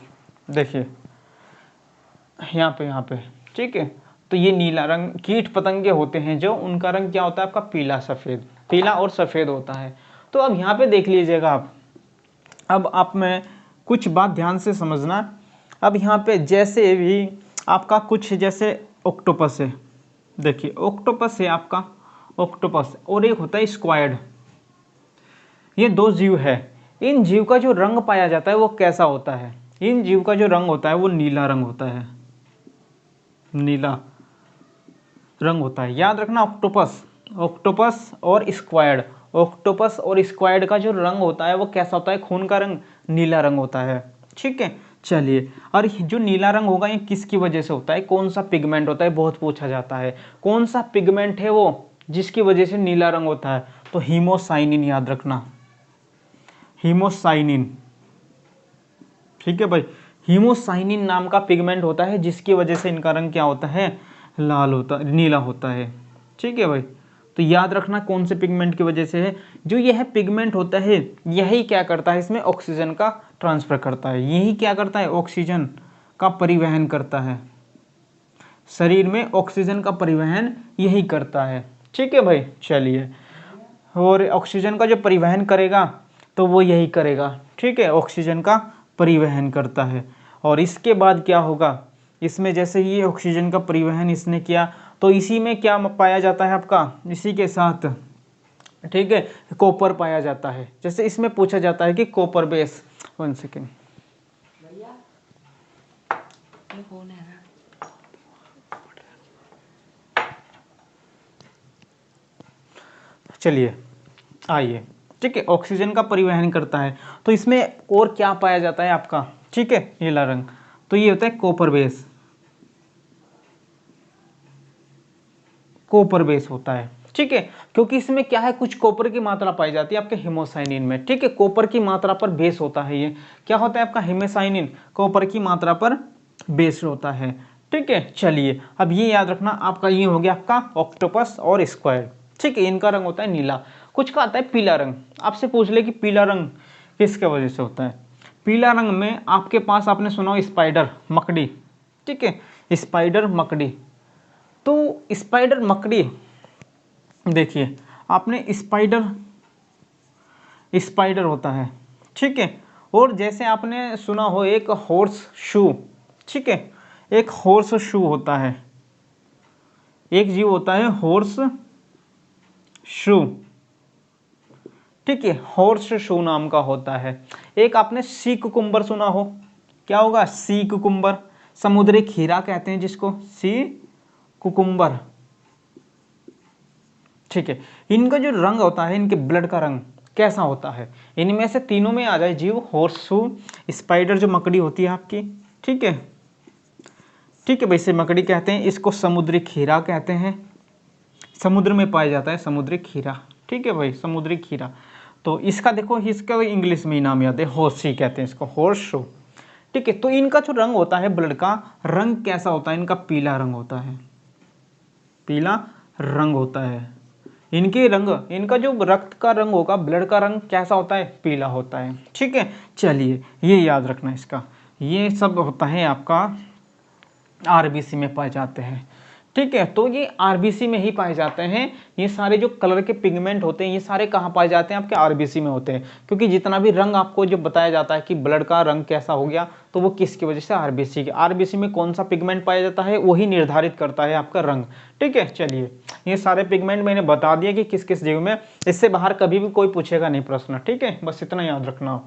देखिए यहाँ पे, ठीक है, तो ये नीला रंग कीट पतंगे होते हैं जो, उनका रंग क्या होता है आपका, पीला सफ़ेद, पीला और सफ़ेद होता है। तो अब यहाँ पे देख लीजिएगा आप, अब आप में कुछ बात ध्यान से समझना। अब यहाँ पे जैसे भी आपका कुछ जैसे ऑक्टोपस है, देखिए ऑक्टोपस है आपका, ऑक्टोपस, और एक होता है स्क्वायड, ये 2 जीव है। इन जीव का जो रंग पाया जाता है वो कैसा होता है, इन जीव का जो रंग होता है वो नीला रंग होता है, नीला रंग होता है। याद रखना ऑक्टोपस, ऑक्टोपस और स्क्वायड, ऑक्टोपस और स्क्वायड का जो रंग होता है वो कैसा होता है, खून का रंग नीला रंग होता है। ठीक है, चलिए, और जो नीला रंग होगा ये किसकी वजह से होता है, कौन सा पिगमेंट होता है, बहुत पूछा जाता है, कौन सा पिगमेंट है वो जिसकी वजह से नीला रंग होता है, तो हीमोसाइनिन, याद रखना हीमोसाइनिन। ठीक है भाई, हीमोसाइनिन नाम का पिगमेंट होता है जिसकी वजह से इनका रंग क्या होता है, लाल होता, नीला होता है। ठीक है भाई, तो याद रखना कौन से पिगमेंट की वजह से है, जो यह पिगमेंट होता है यही क्या करता है, इसमें ऑक्सीजन का ट्रांसफर करता है, यही क्या करता है, ऑक्सीजन का परिवहन करता है, शरीर में ऑक्सीजन का परिवहन यही करता है। ठीक है भाई, चलिए, और ऑक्सीजन का जो परिवहन करेगा तो वो यही करेगा। ठीक है, ऑक्सीजन का परिवहन करता है। और इसके बाद क्या होगा, इसमें जैसे ये ऑक्सीजन का परिवहन इसने किया तो इसी में क्या पाया जाता है आपका, इसी के साथ, ठीक है, कॉपर पाया जाता है। जैसे इसमें पूछा जाता है कि कॉपर बेस, 1 सेकेंड, चलिए आइए, ठीक है, ऑक्सीजन का परिवहन करता है तो इसमें और क्या पाया जाता है आपका, ठीक है, नीला रंग, तो ये होता है कॉपर बेस, कॉपर बेस होता है। ठीक है, क्योंकि इसमें क्या है, कुछ कॉपर की मात्रा पाई जाती है आपके हीमोसाइनिन में। ठीक है, कॉपर की मात्रा पर बेस होता है, ये क्या होता है आपका हीमोसाइनिन, कॉपर की मात्रा पर बेस होता है। ठीक है, चलिए अब ये याद रखना आपका, ये हो गया आपका ऑक्टोपस और स्क्वायड। ठीक है, इनका रंग होता है नीला। कुछ का आता है पीला रंग, आपसे पूछ ले कि पीला रंग किसके वजह से होता है। पीला रंग में आपके पास, आपने सुना हो स्पाइडर, मकड़ी, ठीक है, स्पाइडर मकड़ी। तो स्पाइडर मकड़ी, देखिए आपने स्पाइडर होता है, ठीक है। और जैसे आपने सुना हो एक हॉर्स शू, ठीक है, एक हॉर्स शू होता है, एक जीव होता है हॉर्स शू, ठीक है, हॉर्स शू नाम का होता है। एक आपने सी कुकुम्बर सुना हो, क्या होगा, सी कुकुम्बर, समुद्री खीरा कहते हैं जिसको, सी कुकुम्बर, ठीक है। इनका जो रंग होता है, इनके ब्लड का रंग कैसा होता है, इनमें से तीनों में आ जाए जीव, हॉर्सशू, स्पाइडर जो मकड़ी होती है आपकी, ठीक है, ठीक है, वैसे मकड़ी कहते हैं, इसको समुद्री खीरा कहते हैं, समुद्र में पाया जाता है समुद्री खीरा, ठीक है भाई, समुद्री खीरा। तो इसका देखो, इसका इंग्लिश में ही नाम याद है, हॉर्सी कहते हैं इसको, हॉर्सशू, ठीक है। तो इनका जो रंग होता है, ब्लड का रंग कैसा होता है, इनका पीला रंग होता है, पीला रंग होता है। इनके रंग, इनका जो रक्त का रंग होगा, ब्लड का रंग कैसा होता है, पीला होता है, ठीक है। चलिए ये याद रखना इसका, ये सब होता है आपका आरबीसी में पाए जाते हैं, ठीक है। तो ये आरबीसी में ही पाए जाते हैं। ये सारे जो कलर के पिगमेंट होते हैं, ये सारे कहाँ पाए जाते हैं, आपके आरबीसी में होते हैं। क्योंकि जितना भी रंग आपको जो बताया जाता है कि ब्लड का रंग कैसा हो गया, तो वो किसकी वजह से, आरबीसी के, आरबीसी में कौन सा पिगमेंट पाया जाता है, वही निर्धारित करता है आपका रंग, ठीक है। चलिए ये सारे पिगमेंट मैंने बता दिया कि किस किस जीव में, इससे बाहर कभी भी कोई पूछेगा नहीं प्रश्न, ठीक है, बस इतना याद रखना।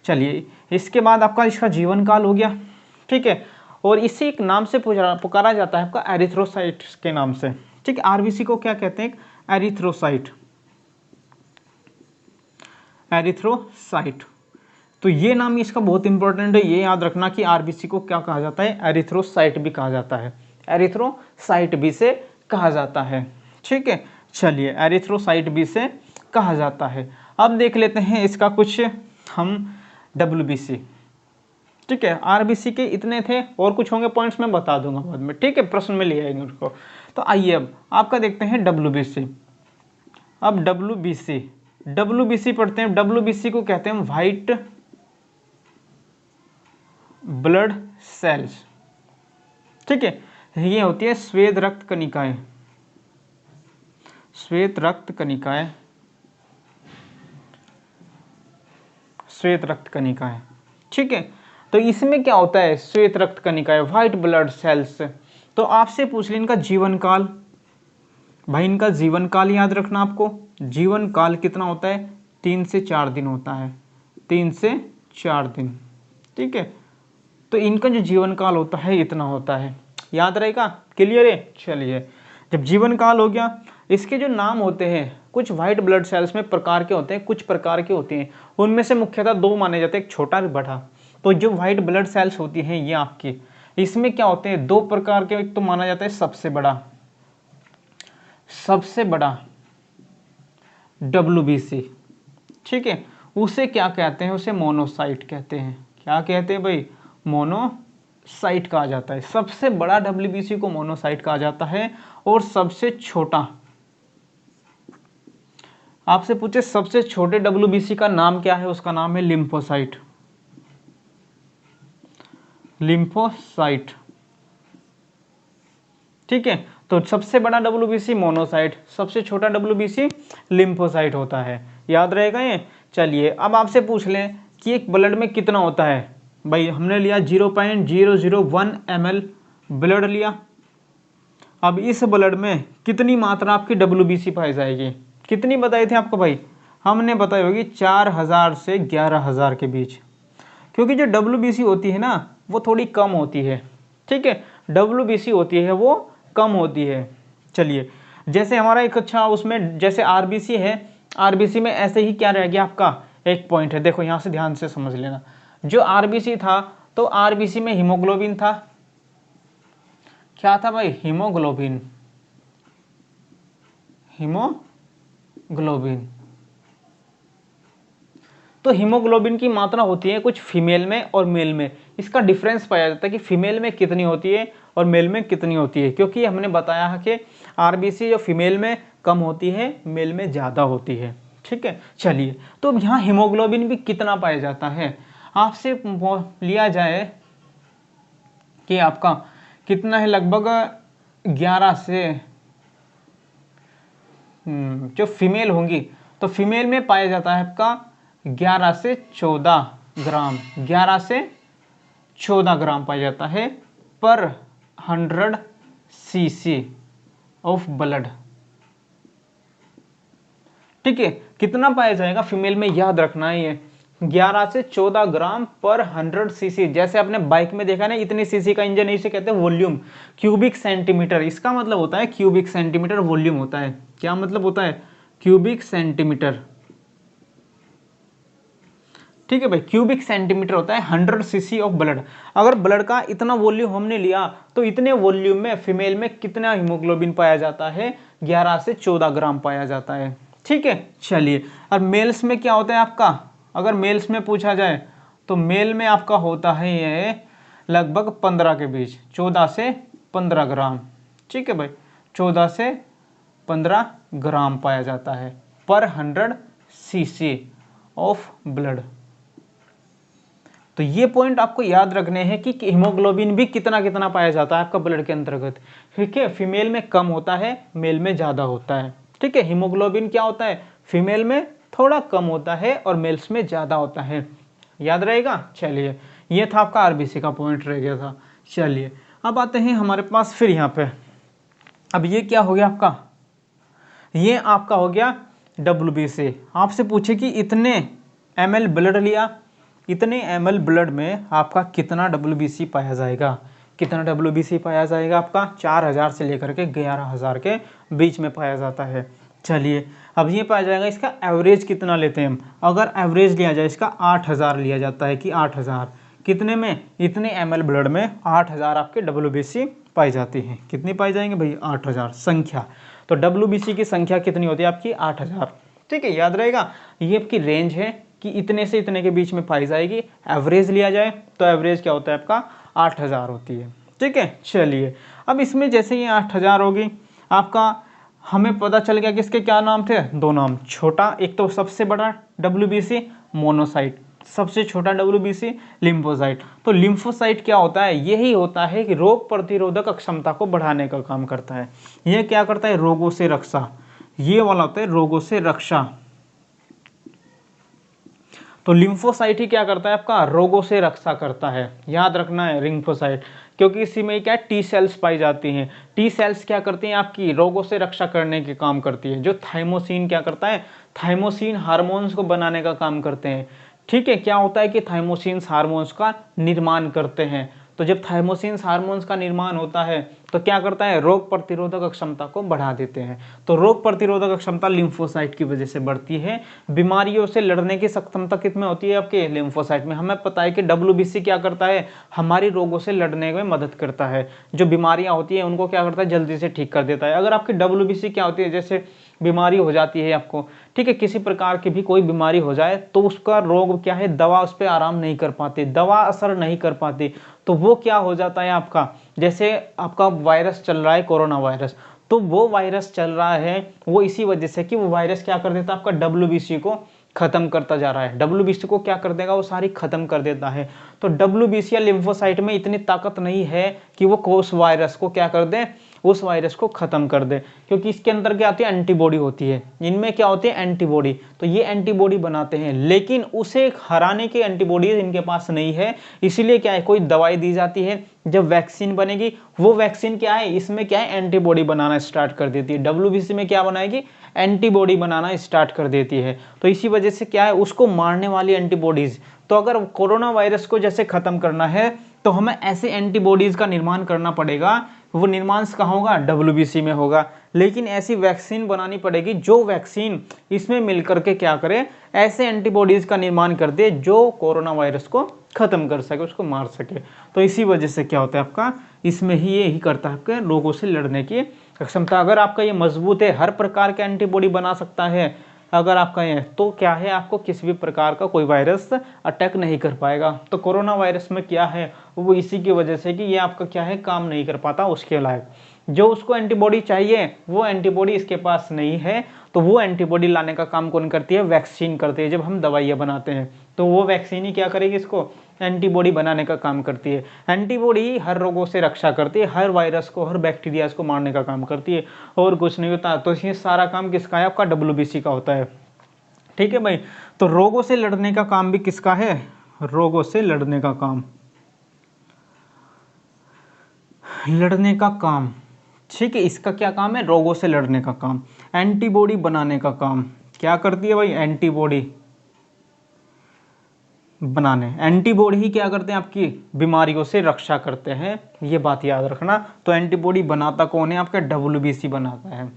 चलिए इसके बाद आपका इसका जीवन काल हो गया, ठीक है। और इसे एक नाम से पुकारा जाता है आपका एरिथ्रोसाइट के नाम से, ठीक है। आरबीसी को क्या कहते हैं, एरिथ्रोसाइट, एरिथ्रोसाइट। तो ये नाम इसका बहुत इंपॉर्टेंट है, ये याद रखना कि आरबीसी को क्या कहा जाता है, एरिथ्रोसाइट भी कहा जाता है, एरिथ्रोसाइट भी से कहा जाता है, ठीक है। चलिए एरिथ्रोसाइट भी से कहा जाता है। अब देख लेते हैं इसका कुछ हम डब्ल्यूबीसी, ठीक है। आरबीसी के इतने थे, और कुछ होंगे पॉइंट्स मैं बता दूंगा बाद में, ठीक है, प्रश्न में ले आएंगे उसको। तो आइए अब आपका देखते हैं डब्ल्यूबीसी। अब डब्ल्यूबीसी पढ़ते हैं। डब्ल्यूबीसी को कहते हैं व्हाइट ब्लड सेल्स, ठीक है। ये होती है श्वेत रक्त कणिकाएं, श्वेत रक्त कणिकाएं, श्वेत रक्त कणिकाएं, ठीक है। तो इसमें क्या होता है, श्वेत रक्त कणिकाएं, व्हाइट ब्लड सेल्स। तो आपसे पूछ लें इनका जीवन काल, भाई इनका जीवन काल याद रखना आपको, जीवन काल कितना होता है, 3 से 4 दिन होता है, 3 से 4 दिन, ठीक है। तो इनका जो जीवन काल होता है इतना होता है, याद रहेगा, क्लियर है। चलिए जब जीवन काल हो गया, इसके जो नाम होते हैं, कुछ व्हाइट ब्लड सेल्स में प्रकार के होते हैं, कुछ प्रकार के होते हैं, उनमें से मुख्यतः 2 माने जाते हैं, एक छोटा और बड़ा। तो जो व्हाइट ब्लड सेल्स होती हैं ये आपकी, इसमें क्या होते हैं, 2 प्रकार के, एक तो माना जाता है सबसे बड़ा डब्ल्यूबीसी, ठीक है। उसे क्या कहते हैं, उसे मोनोसाइट कहते हैं। क्या कहते हैं भाई, मोनोसाइट कहा जाता है। सबसे बड़ा डब्ल्यूबीसी को मोनोसाइट कहा जाता है। और सबसे छोटा, आपसे पूछे सबसे छोटे डब्ल्यूबीसी का नाम क्या है, उसका नाम है लिम्फोसाइट, लिम्फोसाइट, ठीक है। तो सबसे बड़ा डब्ल्यूबीसी मोनोसाइट, सबसे छोटा डब्ल्यूबीसी लिम्फोसाइट होता है, याद रहेगा ये। चलिए अब आपसे पूछ लें कि एक ब्लड में कितना होता है, भाई हमने लिया 0.001 ml ब्लड लिया। अब इस ब्लड में कितनी मात्रा आपकी डब्ल्यूबीसी पाई जाएगी, कितनी बताई थी आपको भाई, हमने बताई होगी 4000 से 11000 के बीच। क्योंकि जो डब्ल्यूबीसी होती है ना वो थोड़ी कम होती है, ठीक है, डब्ल्यूबीसी होती है वो कम होती है। चलिए जैसे हमारा एक अच्छा उसमें जैसे आरबीसी है, आरबीसी में ऐसे ही क्या रह गया आपका, एक पॉइंट है, देखो यहाँ से ध्यान से समझ लेना। जो आरबीसी था, तो आरबीसी में हीमोग्लोबिन था, क्या था भाई, हीमोग्लोबिन, हीमोग्लोबिन। तो हीमोग्लोबिन की मात्रा होती है कुछ फीमेल में और मेल में, इसका डिफरेंस पाया जाता है कि फीमेल में कितनी होती है और मेल में कितनी होती है। क्योंकि हमने बताया है कि आरबीसी जो फीमेल में कम होती है, मेल में ज़्यादा होती है, ठीक है। चलिए तो यहाँ हीमोग्लोबिन भी कितना पाया जाता है, आपसे लिया जाए कि आपका कितना है, लगभग 11 से जो फीमेल होंगी तो फीमेल में पाया जाता है आपका 11 से 14 ग्राम, 11 से 14 ग्राम पाया जाता है पर 100 cc ऑफ ब्लड। ठीक है, कितना पाया जाएगा फीमेल में, याद रखना है ये 11 से 14 ग्राम पर 100 cc। जैसे आपने बाइक में देखा ना, इतनी सीसी का इंजन, इसे कहते हैं वॉल्यूम, क्यूबिक सेंटीमीटर, इसका मतलब होता है क्यूबिक सेंटीमीटर वॉल्यूम होता है। क्या मतलब होता है, क्यूबिक सेंटीमीटर। ठीक है भाई, क्यूबिक सेंटीमीटर होता है 100 cc ऑफ ब्लड। अगर ब्लड का इतना वॉल्यूम हमने लिया तो इतने वॉल्यूम में फीमेल में कितना हीमोग्लोबिन पाया जाता है, 11 से 14 ग्राम पाया जाता है। ठीक है, चलिए अब मेल्स में क्या होता है आपका, अगर मेल्स में पूछा जाए तो मेल में आपका होता है ये लगभग 15 के बीच, 14 से 15 ग्राम। ठीक है भाई, 14 से 15 ग्राम पाया जाता है पर 100 cc ऑफ ब्लड। तो ये पॉइंट आपको याद रखने हैं कि हीमोग्लोबिन भी कितना कितना पाया जाता है आपका ब्लड के अंतर्गत। ठीक है, फीमेल में कम होता है, मेल में ज़्यादा होता है। ठीक है, हीमोग्लोबिन क्या होता है, फीमेल में थोड़ा कम होता है और मेल्स में ज़्यादा होता है, याद रहेगा। चलिए, ये था आपका आरबीसी का पॉइंट रह गया था। चलिए अब आते हैं हमारे पास फिर यहाँ पे, अब ये क्या हो गया आपका, ये आपका हो गया WBC। आपसे पूछे कि इतने ml ब्लड लिया, इतने ml ब्लड में आपका कितना WBC पाया जाएगा, कितना WBC पाया जाएगा आपका 4000 से लेकर के 11000 के बीच में पाया जाता है। चलिए अब ये पाया जाएगा, इसका एवरेज कितना लेते हैं हम, अगर एवरेज लिया जाए इसका 8000 लिया जाता है कि 8000 कितने में, इतने ml ब्लड में 8000 आपके WBC पाई जाती है। कितनी पाई जाएंगे भाई, 8000 संख्या। तो WBC की संख्या कितनी होती है आपकी, 8000। ठीक है, याद रहेगा, ये आपकी रेंज है कि इतने से इतने के बीच में पाई जाएगी। एवरेज लिया जाए तो एवरेज क्या होता है आपका 8000 होती है। ठीक है, चलिए अब इसमें जैसे ये 8000 होगी आपका, हमें पता चल गया कि इसके क्या नाम थे, दो नाम, छोटा, एक तो सबसे बड़ा WBC मोनोसाइट, सबसे छोटा WBC लिम्फोसाइट। तो लिम्फोसाइट क्या होता है, यही होता है कि रोग प्रतिरोधक क्षमता को बढ़ाने का काम करता है। यह क्या करता है, रोगों से रक्षा, ये वाला होता है रोगों से रक्षा। तो लिम्फोसाइट ही क्या करता है आपका, रोगों से रक्षा करता है, याद रखना है लिम्फोसाइट, क्योंकि इसी में क्या टी सेल्स पाई जाती हैं। टी सेल्स क्या करती हैं आपकी, रोगों से रक्षा करने के काम करती है। जो थाइमोसिन क्या करता है, थाइमोसिन हार्मोन्स को बनाने का काम करते हैं। ठीक है, क्या होता है कि थाइमोसिन्स हार्मोन्स का निर्माण करते हैं। तो जब थाइमोसिन्स हार्मोन्स का निर्माण होता है तो क्या करता है, रोग प्रतिरोधक क्षमता को बढ़ा देते हैं। तो रोग प्रतिरोधक क्षमता लिम्फोसाइट की वजह से बढ़ती है। बीमारियों से लड़ने की क्षमता कितने होती है आपके लिम्फोसाइट में। हमें पता है कि WBC क्या करता है, हमारी रोगों से लड़ने में मदद करता है। जो बीमारियां होती है उनको क्या करता है, जल्दी से ठीक कर देता है। अगर आपकी WBC क्या होती है, जैसे बीमारी हो जाती है आपको, ठीक है, किसी प्रकार की भी कोई बीमारी हो जाए तो उसका रोग क्या है, दवा उस पर आराम नहीं कर पाती, दवा असर नहीं कर पाती। तो वो क्या हो जाता है आपका, जैसे आपका वायरस चल रहा है कोरोना वायरस, तो वो वायरस चल रहा है वो इसी वजह से कि वो वायरस क्या कर देता है आपका WBC को खत्म करता जा रहा है। WBC को क्या कर देगा, वो सारी खत्म कर देता है। तो WBC या लिम्फोसाइट में इतनी ताकत नहीं है कि वो उस वायरस को क्या कर दे, उस वायरस को खत्म कर दे, क्योंकि इसके अंदर क्या आती है, एंटीबॉडी होती है। इनमें क्या होती है, एंटीबॉडी। तो ये एंटीबॉडी बनाते हैं, लेकिन उसे हराने की एंटीबॉडी इनके पास नहीं है। इसीलिए क्या है, कोई दवाई दी जाती है, जब वैक्सीन बनेगी वो वैक्सीन क्या है, इसमें क्या है, एंटीबॉडी बनाना स्टार्ट कर देती है। WBC में क्या बनाएगी, एंटीबॉडी बनाना स्टार्ट कर देती है। तो इसी वजह से क्या है, उसको मारने वाली एंटीबॉडीज। तो अगर कोरोना वायरस को जैसे खत्म करना है तो हमें ऐसे एंटीबॉडीज का निर्माण करना पड़ेगा। वो निर्माण कहाँ होगा, WBC में होगा। लेकिन ऐसी वैक्सीन बनानी पड़ेगी जो वैक्सीन इसमें मिलकर के क्या करे, ऐसे एंटीबॉडीज का निर्माण कर दे जो कोरोना वायरस को खत्म कर सके, उसको मार सके। तो इसी वजह से क्या होता है आपका, इसमें ही यही करता है आपके रोगों से लड़ने की क्षमता। अगर आपका ये मजबूत है, हर प्रकार के एंटीबॉडी बना सकता है, अगर आपका ये, तो क्या है, आपको किसी भी प्रकार का कोई वायरस अटैक नहीं कर पाएगा। तो कोरोना वायरस में क्या है, वो इसी की वजह से कि ये आपका क्या है, काम नहीं कर पाता उसके लायक। जो उसको एंटीबॉडी चाहिए वो एंटीबॉडी इसके पास नहीं है। तो वो एंटीबॉडी लाने का काम कौन करती है, वैक्सीन करती है। जब हम दवाइयाँ बनाते हैं तो वो वैक्सीन ही क्या करेगी, इसको एंटीबॉडी बनाने का काम करती है। एंटीबॉडी ही हर रोगों से रक्षा करती है, हर वायरस को, हर बैक्टीरिया को मारने का काम करती है, और कुछ नहीं होता। तो ये सारा काम किसका है? आपका WBC का होता है। ठीक है भाई, तो रोगों से लड़ने का काम भी किसका है? रोगों से लड़ने का काम, लड़ने का काम। ठीक है, इसका क्या काम है? रोगों से लड़ने का काम। एंटीबॉडी बनाने का काम क्या करती है भाई? एंटीबॉडी बनाने, एंटीबॉडी ही क्या करते हैं? आपकी बीमारियों से रक्षा करते हैं, ये बात याद रखना। तो एंटीबॉडी बनाता कौन है? आपका WBC बनाता है।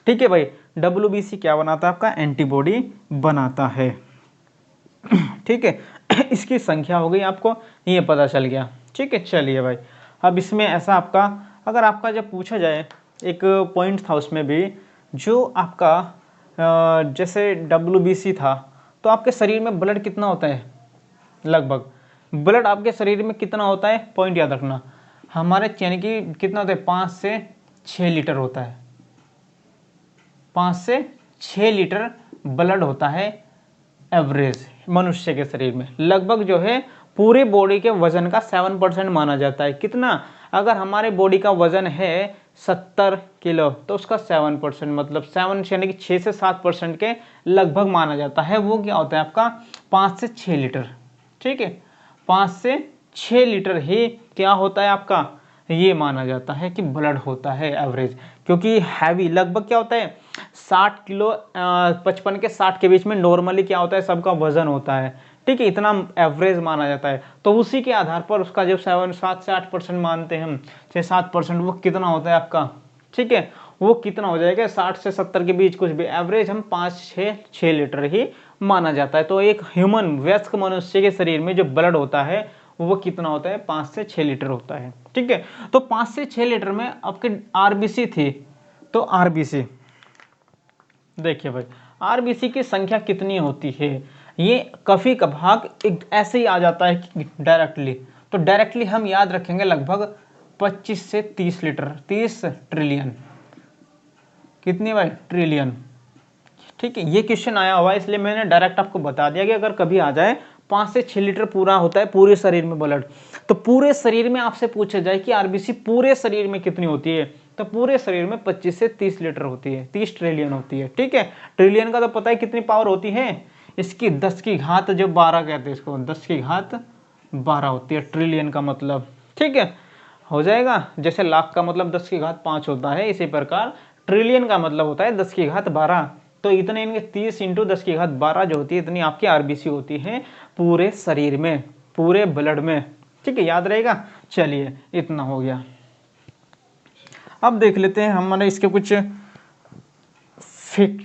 ठीक है भाई, WBC क्या बनाता है? आपका एंटीबॉडी बनाता है। ठीक है, इसकी संख्या हो गई, आपको ये पता चल गया। ठीक है, चलिए भाई, अब इसमें ऐसा आपका, अगर आपका जब पूछा जाए, एक पॉइंट था उसमें भी, जो आपका जैसे WBC था, तो आपके शरीर में ब्लड कितना होता है? लगभग ब्लड आपके शरीर में कितना होता है? पॉइंट याद रखना, हमारे यानी कि कितना होता है? 5 से 6 लीटर होता है। 5 से 6 लीटर ब्लड होता है एवरेज मनुष्य के शरीर में। लगभग जो है पूरे बॉडी के वजन का 7% माना जाता है। कितना? अगर हमारे बॉडी का वजन है 70 किलो, तो उसका 7%, मतलब 7 यानी कि 6 से 7% के लगभग माना जाता है। वो क्या होता है? आपका 5 से 6 लीटर। ठीक है, 5 से 6 लीटर ही क्या होता है? आपका ये माना जाता है कि ब्लड होता है एवरेज। क्योंकि हैवी लगभग क्या होता है? 60 किलो, 55 के 60 के बीच में नॉर्मली क्या होता है? सबका वजन होता है। ठीक है, इतना एवरेज माना जाता है। तो उसी के आधार पर उसका जब 7 से 8% मानते हैं हम, 6-7%, वो कितना होता है आपका? ठीक है, वो कितना हो जाएगा? 60 से 70 के बीच कुछ भी, एवरेज हम 5-6 लीटर ही माना जाता है। तो एक ह्यूमन, वयस्क मनुष्य के शरीर में जो ब्लड होता है वो कितना होता है? 5 से 6 लीटर होता है। ठीक है, तो 5 से 6 लीटर में आपके RBC थी, तो RBC देखिए भाई, RBC की संख्या कितनी होती है? ये कभी कभाग एक ऐसे ही आ जाता है कि डायरेक्टली, तो डायरेक्टली हम याद रखेंगे लगभग 25 से 30 लीटर, 30 ट्रिलियन। कितनी भाई? ट्रिलियन। ठीक है, ये क्वेश्चन आया हुआ है, इसलिए मैंने डायरेक्ट आपको बता दिया कि अगर कभी आ जाए 5 से 6 लीटर पूरा होता है पूरे शरीर में ब्लड, तो पूरे शरीर में आपसे पूछा जाए कि RBC पूरे शरीर में कितनी होती है, तो पूरे शरीर में 25 से 30 लीटर होती है, 30 ट्रिलियन होती है। ठीक है, ट्रिलियन का तो पता है कितनी पावर होती है इसकी? 10 की घात जो 12 कहते हैं इसको, 10 की घात 12 होती है ट्रिलियन का मतलब। ठीक है, हो जाएगा। जैसे लाख का मतलब 10 की घात 5 होता है, इसी प्रकार ट्रिलियन का मतलब होता है 10 की घात 12। तो इतने इनके 30 × 10 की घात 12 जो होती है, इतनी आपकी RBC होती है पूरे शरीर में, पूरे ब्लड में। ठीक है, याद रहेगा। चलिए, इतना हो गया। अब देख लेते हैं हमारे इसके कुछ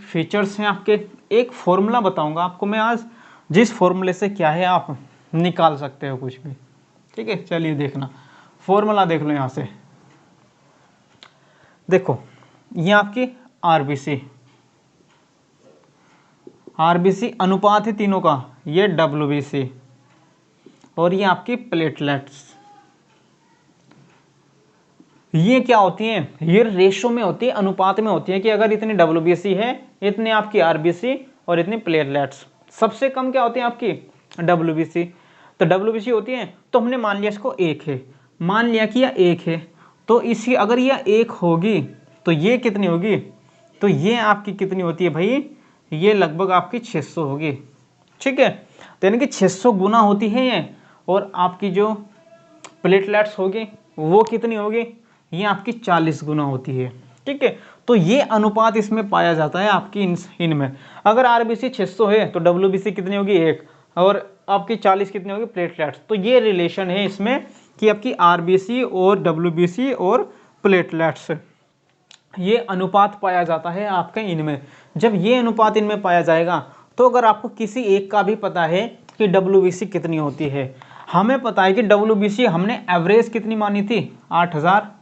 फीचर्स हैं आपके। एक फॉर्मूला बताऊंगा आपको मैं आज, जिस फॉर्मूले से क्या है आप निकाल सकते हो कुछ भी। ठीक है, चलिए देखना, फॉर्मूला देख लो। यहाँ से देखो, ये आपकी RBC अनुपात है तीनों का, ये WBC, और ये आपकी प्लेटलेट्स। ये क्या होती हैं? ये रेशो में होती है, अनुपात में होती है कि अगर इतनी WBC है, इतने आपकी RBC और इतनी प्लेटलेट्स। सबसे कम क्या होती है आपकी? WBC। तो WBC होती है, तो हमने मान लिया इसको 1 है, मान लिया कि यह 1 है, तो इसी अगर यह 1 होगी तो ये कितनी होगी? तो ये आपकी कितनी होती है भाई? ये लगभग आपकी 600 होगी। ठीक है, तो यानी कि 600 गुना होती है ये। और आपकी जो प्लेटलेट्स होगी वो कितनी होगी? ये आपकी 40 गुना होती है। ठीक है, तो ये अनुपात इसमें पाया जाता है आपकी इनमें। अगर RBC 600 है तो WBC कितनी होगी? 1, और आपकी 40 कितनी होगी? प्लेटलेट्स। तो ये रिलेशन है इसमें कि आपकी RBC और WBC और प्लेटलेट्स, ये अनुपात पाया जाता है आपके इनमें। जब ये अनुपात इनमें पाया जाएगा, तो अगर आपको किसी एक का भी पता है कि WBC कितनी होती है, हमें पता है कि WBC हमने एवरेज कितनी मानी थी? 8000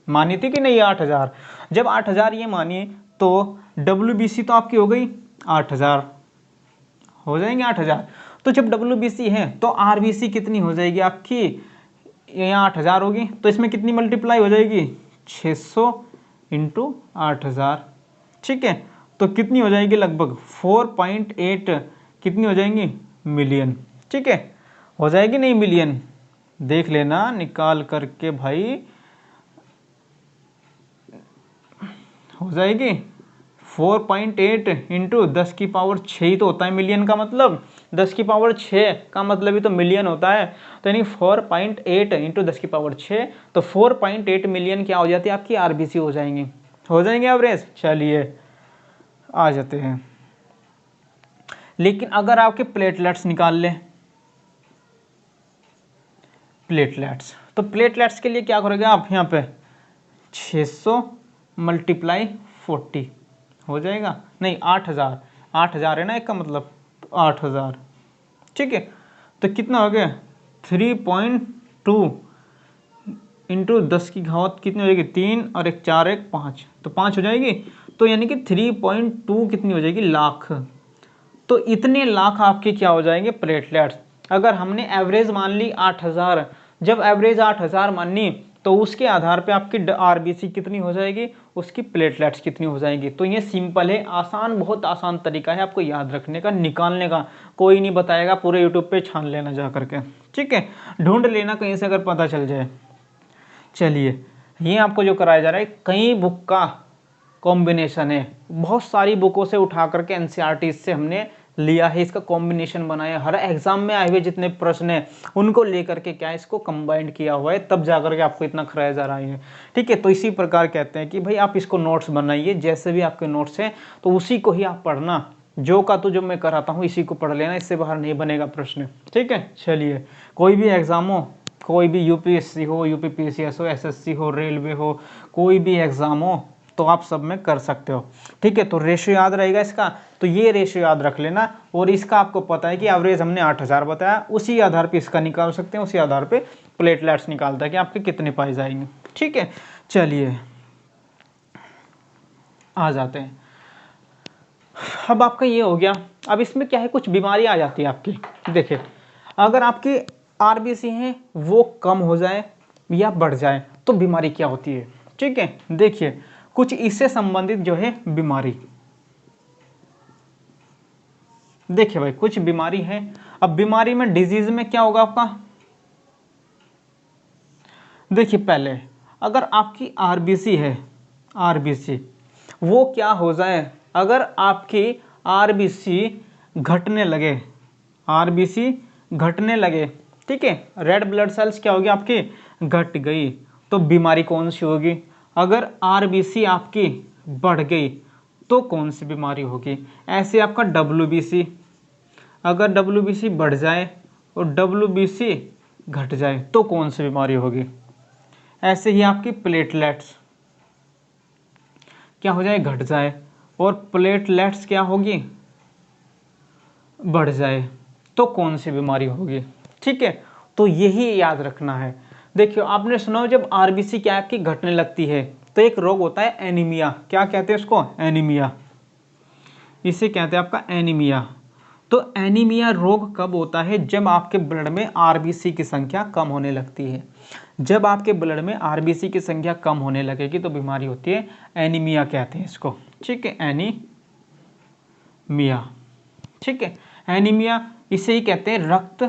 मानी थी कि नहीं? 8000। जब 8000 ये मानिए तो WBC तो आपकी हो गई 8000, हो जाएंगे 8000। तो जब WBC है तो RBC कितनी हो जाएगी आपकी? यहाँ 8000 होगी, तो इसमें कितनी मल्टीप्लाई हो जाएगी? 600 × 8000। ठीक है, तो कितनी हो जाएगी? लगभग 4.8 कितनी हो जाएंगी? मिलियन। ठीक है, हो जाएगी नहीं मिलियन, देख लेना निकाल करके भाई, हो जाएगी 4.8 इंटू 10 की पावर 6 ही तो होता है मिलियन का मतलब, 10 की पावर 6 का मतलब ही तो मिलियन होता है। तो यानी 4.8 इंटू 10 की पावर 6, तो 4.8 मिलियन क्या हो जाती है आपकी आरबीसी हो जाएंगी, हो जाएंगे एवरेज। चलिए आ जाते हैं। लेकिन अगर आपके प्लेटलेट्स निकाल लें, प्लेटलेट्स, तो प्लेटलेट्स के लिए क्या करोगे आप, यहाँ पे 600 मल्टीप्लाई 40 हो जाएगा, नहीं 8000, 8000 है ना एक का मतलब, तो 8000, ठीक है। तो कितना हो गया 3.2 इंटू 10 की घात कितनी हो जाएगी 3 और एक 4 एक 5, तो 5 हो जाएगी। तो यानी कि 3.2 कितनी हो जाएगी लाख। तो इतने लाख आपके क्या हो जाएंगे प्लेटलेट्स। अगर हमने एवरेज मान ली 8000, जब एवरेज 8000 मानी तो उसके आधार पे आपकी आरबीसी कितनी हो जाएगी, उसकी प्लेटलेट्स कितनी हो जाएगी। तो ये सिंपल है, आसान, बहुत आसान तरीका है आपको याद रखने का, निकालने का। कोई नहीं बताएगा, पूरे यूट्यूब पे छान लेना जा करके, ठीक है, ढूंढ लेना कहीं से अगर पता चल जाए। चलिए ये आपको जो कराया जा रहा है कई बुक का कॉम्बिनेशन है, बहुत सारी बुकों से उठा करके एनसीईआरटी से हमने लिया है, इसका कॉम्बिनेशन बनाया। हर एग्जाम में आए हुए जितने प्रश्न हैं उनको लेकर के क्या इसको कंबाइंड किया हुआ है, तब जाकर के आपको इतना कराया जा रहा है, ठीक है। तो इसी प्रकार कहते हैं कि भाई आप इसको नोट्स बनाइए, जैसे भी आपके नोट्स हैं तो उसी को ही आप पढ़ना, जो का तो जो मैं कराता हूँ इसी को पढ़ लेना, इससे बाहर नहीं बनेगा प्रश्न, ठीक है। चलिए कोई भी एग्जाम हो, कोई भी यूपीएससी हो, यूपीपीसीएस हो, एसएससी हो, रेलवे हो, कोई भी एग्जाम हो तो आप सब में कर सकते हो, ठीक है। तो रेशियो याद रहेगा इसका, तो ये रेशियो याद रख लेना। और इसका आपको पता है कि एवरेज हमने 8000 बताया, उसी आधार पे इसका निकाल सकते हैं, उसी आधार पे प्लेटलेट्स निकालता है कि आपके कितने पाए जाएंगे, ठीक है। चलिए आ जाते हैं। अब आपका ये हो गया। अब इसमें क्या है, कुछ बीमारी आ जाती है आपकी। देखिए अगर आपकी आरबीसी है वो कम हो जाए या बढ़ जाए तो बीमारी क्या होती है, ठीक है। देखिए कुछ इससे संबंधित जो है बीमारी, देखिए भाई कुछ बीमारी है। अब बीमारी में डिजीज में क्या होगा आपका, देखिए पहले अगर आपकी आरबीसी है, आरबीसी वो क्या हो जाए, अगर आपकी आरबीसी घटने लगे, आरबीसी घटने लगे, ठीक है, रेड ब्लड सेल्स क्या होगी आपकी घट गई, तो बीमारी कौन सी होगी। अगर आरबीसी आपकी बढ़ गई तो कौन सी बीमारी होगी। ऐसे आपका डब्ल्यूबीसी, अगर डब्ल्यूबीसी बढ़ जाए और डब्ल्यूबीसी घट जाए तो कौन सी बीमारी होगी। ऐसे ही आपकी प्लेटलेट्स क्या हो जाए, घट जाए, और प्लेटलेट्स क्या होगी, बढ़ जाए, तो कौन सी बीमारी होगी, ठीक है। तो यही याद रखना है। देखियो आपने सुना जब आरबीसी क्या आपकी घटने लगती है तो एक रोग होता है एनीमिया, क्या कहते हैं उसको, एनीमिया, इसे कहते हैं आपका एनीमिया। तो एनीमिया रोग कब होता है, जब आपके ब्लड में आरबीसी की संख्या कम होने लगती है। जब आपके ब्लड में आरबीसी की संख्या कम होने लगेगी तो बीमारी होती है एनीमिया कहते हैं इसको, ठीक है, एनीमिया, ठीक है। एनीमिया इसे ही कहते हैं रक्त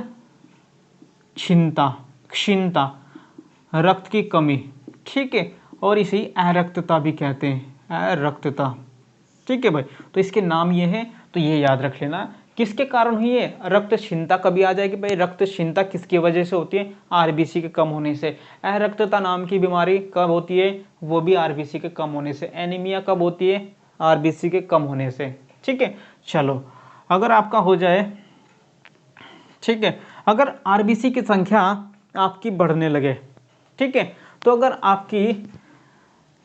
क्षीणता, क्षीणता, रक्त की कमी, ठीक है। और इसे ही अरक्तता भी कहते हैं, अरक्तता, ठीक है भाई। तो इसके नाम ये है, तो ये याद रख लेना किसके कारण हुई है, रक्त क्षीणता कभी आ जाएगी भाई, रक्त क्षीणता किसकी वजह से होती है, आरबीसी के कम होने से। अरक्तता नाम की बीमारी कब होती है, वो भी आरबीसी के कम होने से। एनीमिया कब होती है, आरबीसी के कम होने से, ठीक है। चलो अगर आपका हो जाए, ठीक है, अगर आरबीसी की संख्या आपकी बढ़ने लगे, ठीक है, तो अगर आपकी,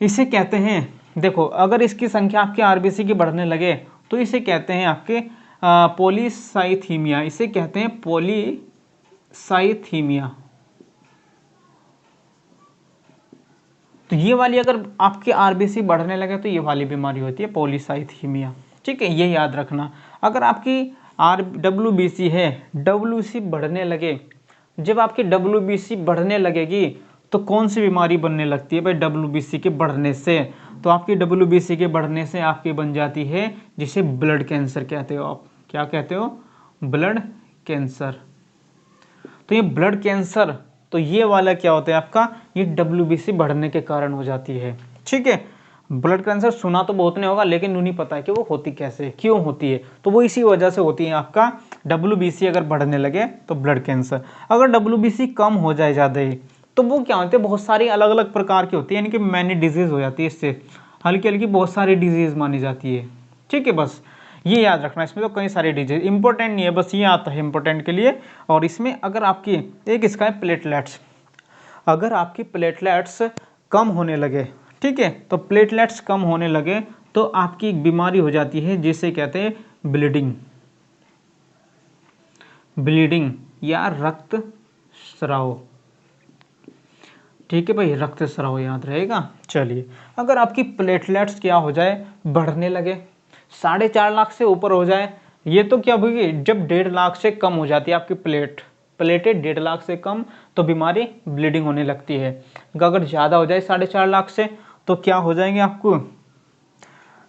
इसे कहते हैं, देखो अगर इसकी संख्या आपकी आरबीसी की बढ़ने लगे तो इसे कहते हैं आपके पॉलीसाइथीमिया, इसे कहते हैं पॉलीसाइथीमिया। तो ये वाली अगर आपकी आरबीसी बढ़ने लगे तो ये वाली बीमारी होती है पॉलीसाइथीमिया, ठीक है, ये याद रखना। अगर आपकी डब्ल्यूबीसी है, डब्ल्यूसी बढ़ने लगे, जब आपकी डब्ल्यूबीसी बढ़ने लगेगी तो कौन सी बीमारी बनने लगती है भाई, डब्ल्यूबीसी के बढ़ने से। तो आपकी डब्ल्यूबीसी के बढ़ने से आपकी बन जाती है जिसे ब्लड कैंसर कहते हो आप, क्या कहते हो, ब्लड कैंसर। तो ये ब्लड कैंसर, तो ये वाला क्या होता है आपका, ये WBC बढ़ने के कारण हो जाती है। ठीक है, ब्लड कैंसर सुना तो बहुत नहीं होगा, लेकिन उन्हें पता है कि वो होती कैसे, क्यों होती है, तो वो इसी वजह से होती है आपका WBC अगर बढ़ने लगे तो ब्लड कैंसर। अगर WBC कम हो जाए ज़्यादा ही, तो वो क्या होते हैं, बहुत सारी अलग अलग प्रकार की होती है, यानी कि मैनी डिजीज़ हो जाती है, इससे हल्की हल्की बहुत सारी डिजीज़ मानी जाती है। ठीक है, बस ये याद रखना, इसमें तो कई सारी डिजीज, इंपॉर्टेंट नहीं है, बस ये आता है इंपॉर्टेंट के लिए। और इसमें अगर आपकी एक इसका है प्लेटलेट्स, अगर आपकी प्लेटलेट्स कम होने लगे, ठीक है, तो प्लेटलेट्स कम होने लगे तो आपकी एक बीमारी हो जाती है जिसे कहते हैं ब्लीडिंग, ब्लीडिंग या रक्त स्राव। ठीक है भाई, रक्त स्राव याद रहेगा। चलिए, अगर आपकी प्लेटलेट्स क्या हो जाए, बढ़ने लगे, 4.5 लाख से ऊपर हो जाए, ये तो क्या होगी, जब 1.5 लाख से कम हो जाती है आपकी प्लेटें 1.5 लाख से कम, तो बीमारी ब्लीडिंग होने लगती है। अगर ज़्यादा हो जाए 4.5 लाख से, तो क्या हो जाएंगे, आपको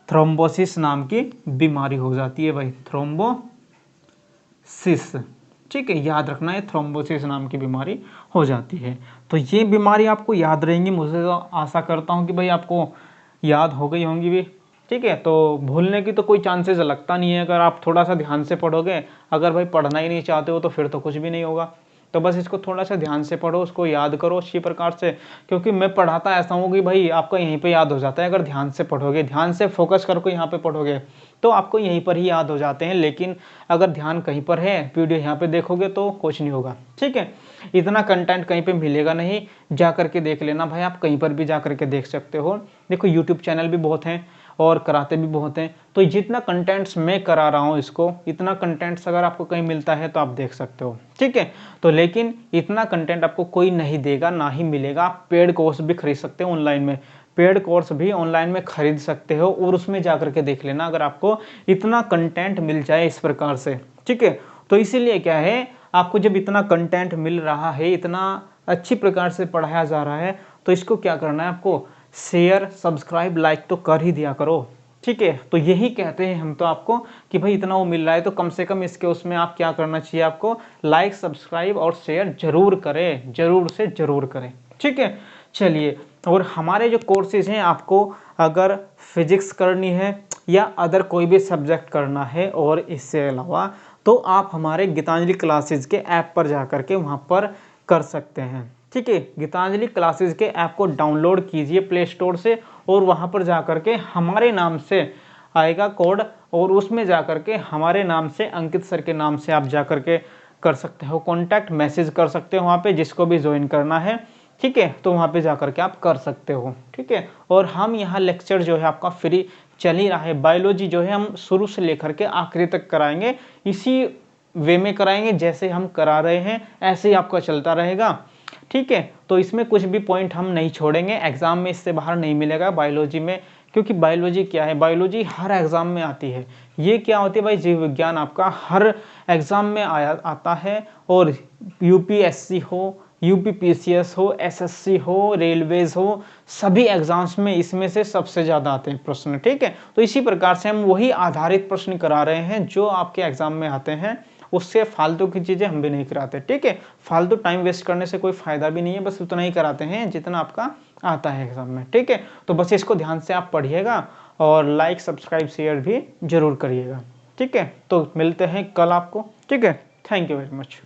थ्रोम्बोसिस नाम की बीमारी हो जाती है भाई, थ्रोम्बोसिस। ठीक है, याद रखना है, थ्रोम्बोसिस नाम की बीमारी हो जाती है। तो ये बीमारी आपको याद रहेंगी, मुझे तो आशा करता हूँ कि भाई आपको याद हो गई होंगी भी। ठीक है, तो भूलने की तो कोई चांसेस लगता नहीं है अगर आप थोड़ा सा ध्यान से पढ़ोगे। अगर भाई पढ़ना ही नहीं चाहते हो तो फिर तो कुछ भी नहीं होगा। तो बस इसको थोड़ा सा ध्यान से पढ़ो, उसको याद करो अच्छी प्रकार से, क्योंकि मैं पढ़ाता ऐसा हूँ कि भाई आपका यहीं पे याद हो जाता है। अगर ध्यान से पढ़ोगे, ध्यान से फोकस करके यहाँ पे पढ़ोगे तो आपको यहीं पर ही याद हो जाते हैं। लेकिन अगर ध्यान कहीं पर है, वीडियो यहाँ पे देखोगे तो कुछ नहीं होगा। ठीक है, इतना कंटेंट कहीं पे मिलेगा नहीं, जा करके देख लेना भाई, आप कहीं पर भी जा करके देख सकते हो। देखो यूट्यूब चैनल भी बहुत हैं और कराते भी बहुत हैं, तो जितना कंटेंट्स मैं करा रहा हूँ इसको, इतना कंटेंट्स अगर आपको कहीं मिलता है तो आप देख सकते हो। ठीक है, तो लेकिन इतना कंटेंट आपको कोई नहीं देगा, ना ही मिलेगा। आप पेड कोर्स भी खरीद सकते हो ऑनलाइन में, पेड कोर्स भी ऑनलाइन में खरीद सकते हो और उसमें जा करके देख लेना, अगर आपको इतना कंटेंट मिल जाए इस प्रकार से। ठीक है, तो इसीलिए क्या है, आपको जब इतना कंटेंट मिल रहा है, इतना अच्छी प्रकार से पढ़ाया जा रहा है, तो इसको क्या करना है, आपको शेयर सब्सक्राइब लाइक तो कर ही दिया करो। ठीक है, तो यही कहते हैं हम तो आपको कि भाई इतना वो मिल रहा है तो कम से कम इसके उसमें आप क्या करना चाहिए, आपको लाइक सब्सक्राइब और शेयर जरूर करें, जरूर से जरूर करें। ठीक है, चलिए, और हमारे जो कोर्सेज हैं, आपको अगर फिजिक्स करनी है या अदर कोई भी सब्जेक्ट करना है और इससे अलावा, तो आप हमारे गीतांजलि क्लासेज के ऐप पर जा करके वहाँ पर कर सकते हैं। ठीक है, गीतांजलि क्लासेज के ऐप को डाउनलोड कीजिए प्ले स्टोर से, और वहाँ पर जा करके हमारे नाम से आएगा कोड, और उसमें जा करके हमारे नाम से, अंकित सर के नाम से आप जा करके कर सकते हो कॉन्टैक्ट, मैसेज कर सकते हो वहाँ पे, जिसको भी ज्वाइन करना है। ठीक है, तो वहाँ पे जा करके आप कर सकते हो। ठीक है, और हम यहाँ लेक्चर जो है आपका फ्री चल ही रहा है। बायोलॉजी जो है हम शुरू से लेकर के आखिरी तक कराएंगे, इसी वे में कराएंगे जैसे हम करा रहे हैं, ऐसे ही आपका चलता रहेगा। ठीक है, तो इसमें कुछ भी पॉइंट हम नहीं छोड़ेंगे, एग्जाम में इससे बाहर नहीं मिलेगा बायोलॉजी में, क्योंकि बायोलॉजी क्या है, बायोलॉजी हर एग्जाम में आती है। ये क्या होती है भाई, जीव विज्ञान आपका हर एग्जाम में आता है, और UPSC हो, UPPCS हो, SSC हो, रेलवेज हो, सभी एग्जाम्स में इसमें से सबसे ज़्यादा आते हैं प्रश्न। ठीक है, तो इसी प्रकार से हम वही आधारित प्रश्न करा रहे हैं जो आपके एग्जाम में आते हैं, उससे फालतू की चीज़ें हम भी नहीं कराते। ठीक है, फालतू टाइम वेस्ट करने से कोई फ़ायदा भी नहीं है, बस उतना ही कराते हैं जितना आपका आता है एग्जाम में। ठीक है, तो बस इसको ध्यान से आप पढ़िएगा और लाइक सब्सक्राइब शेयर भी जरूर करिएगा। ठीक है, तो मिलते हैं कल आपको। ठीक है, थैंक यू वेरी मच।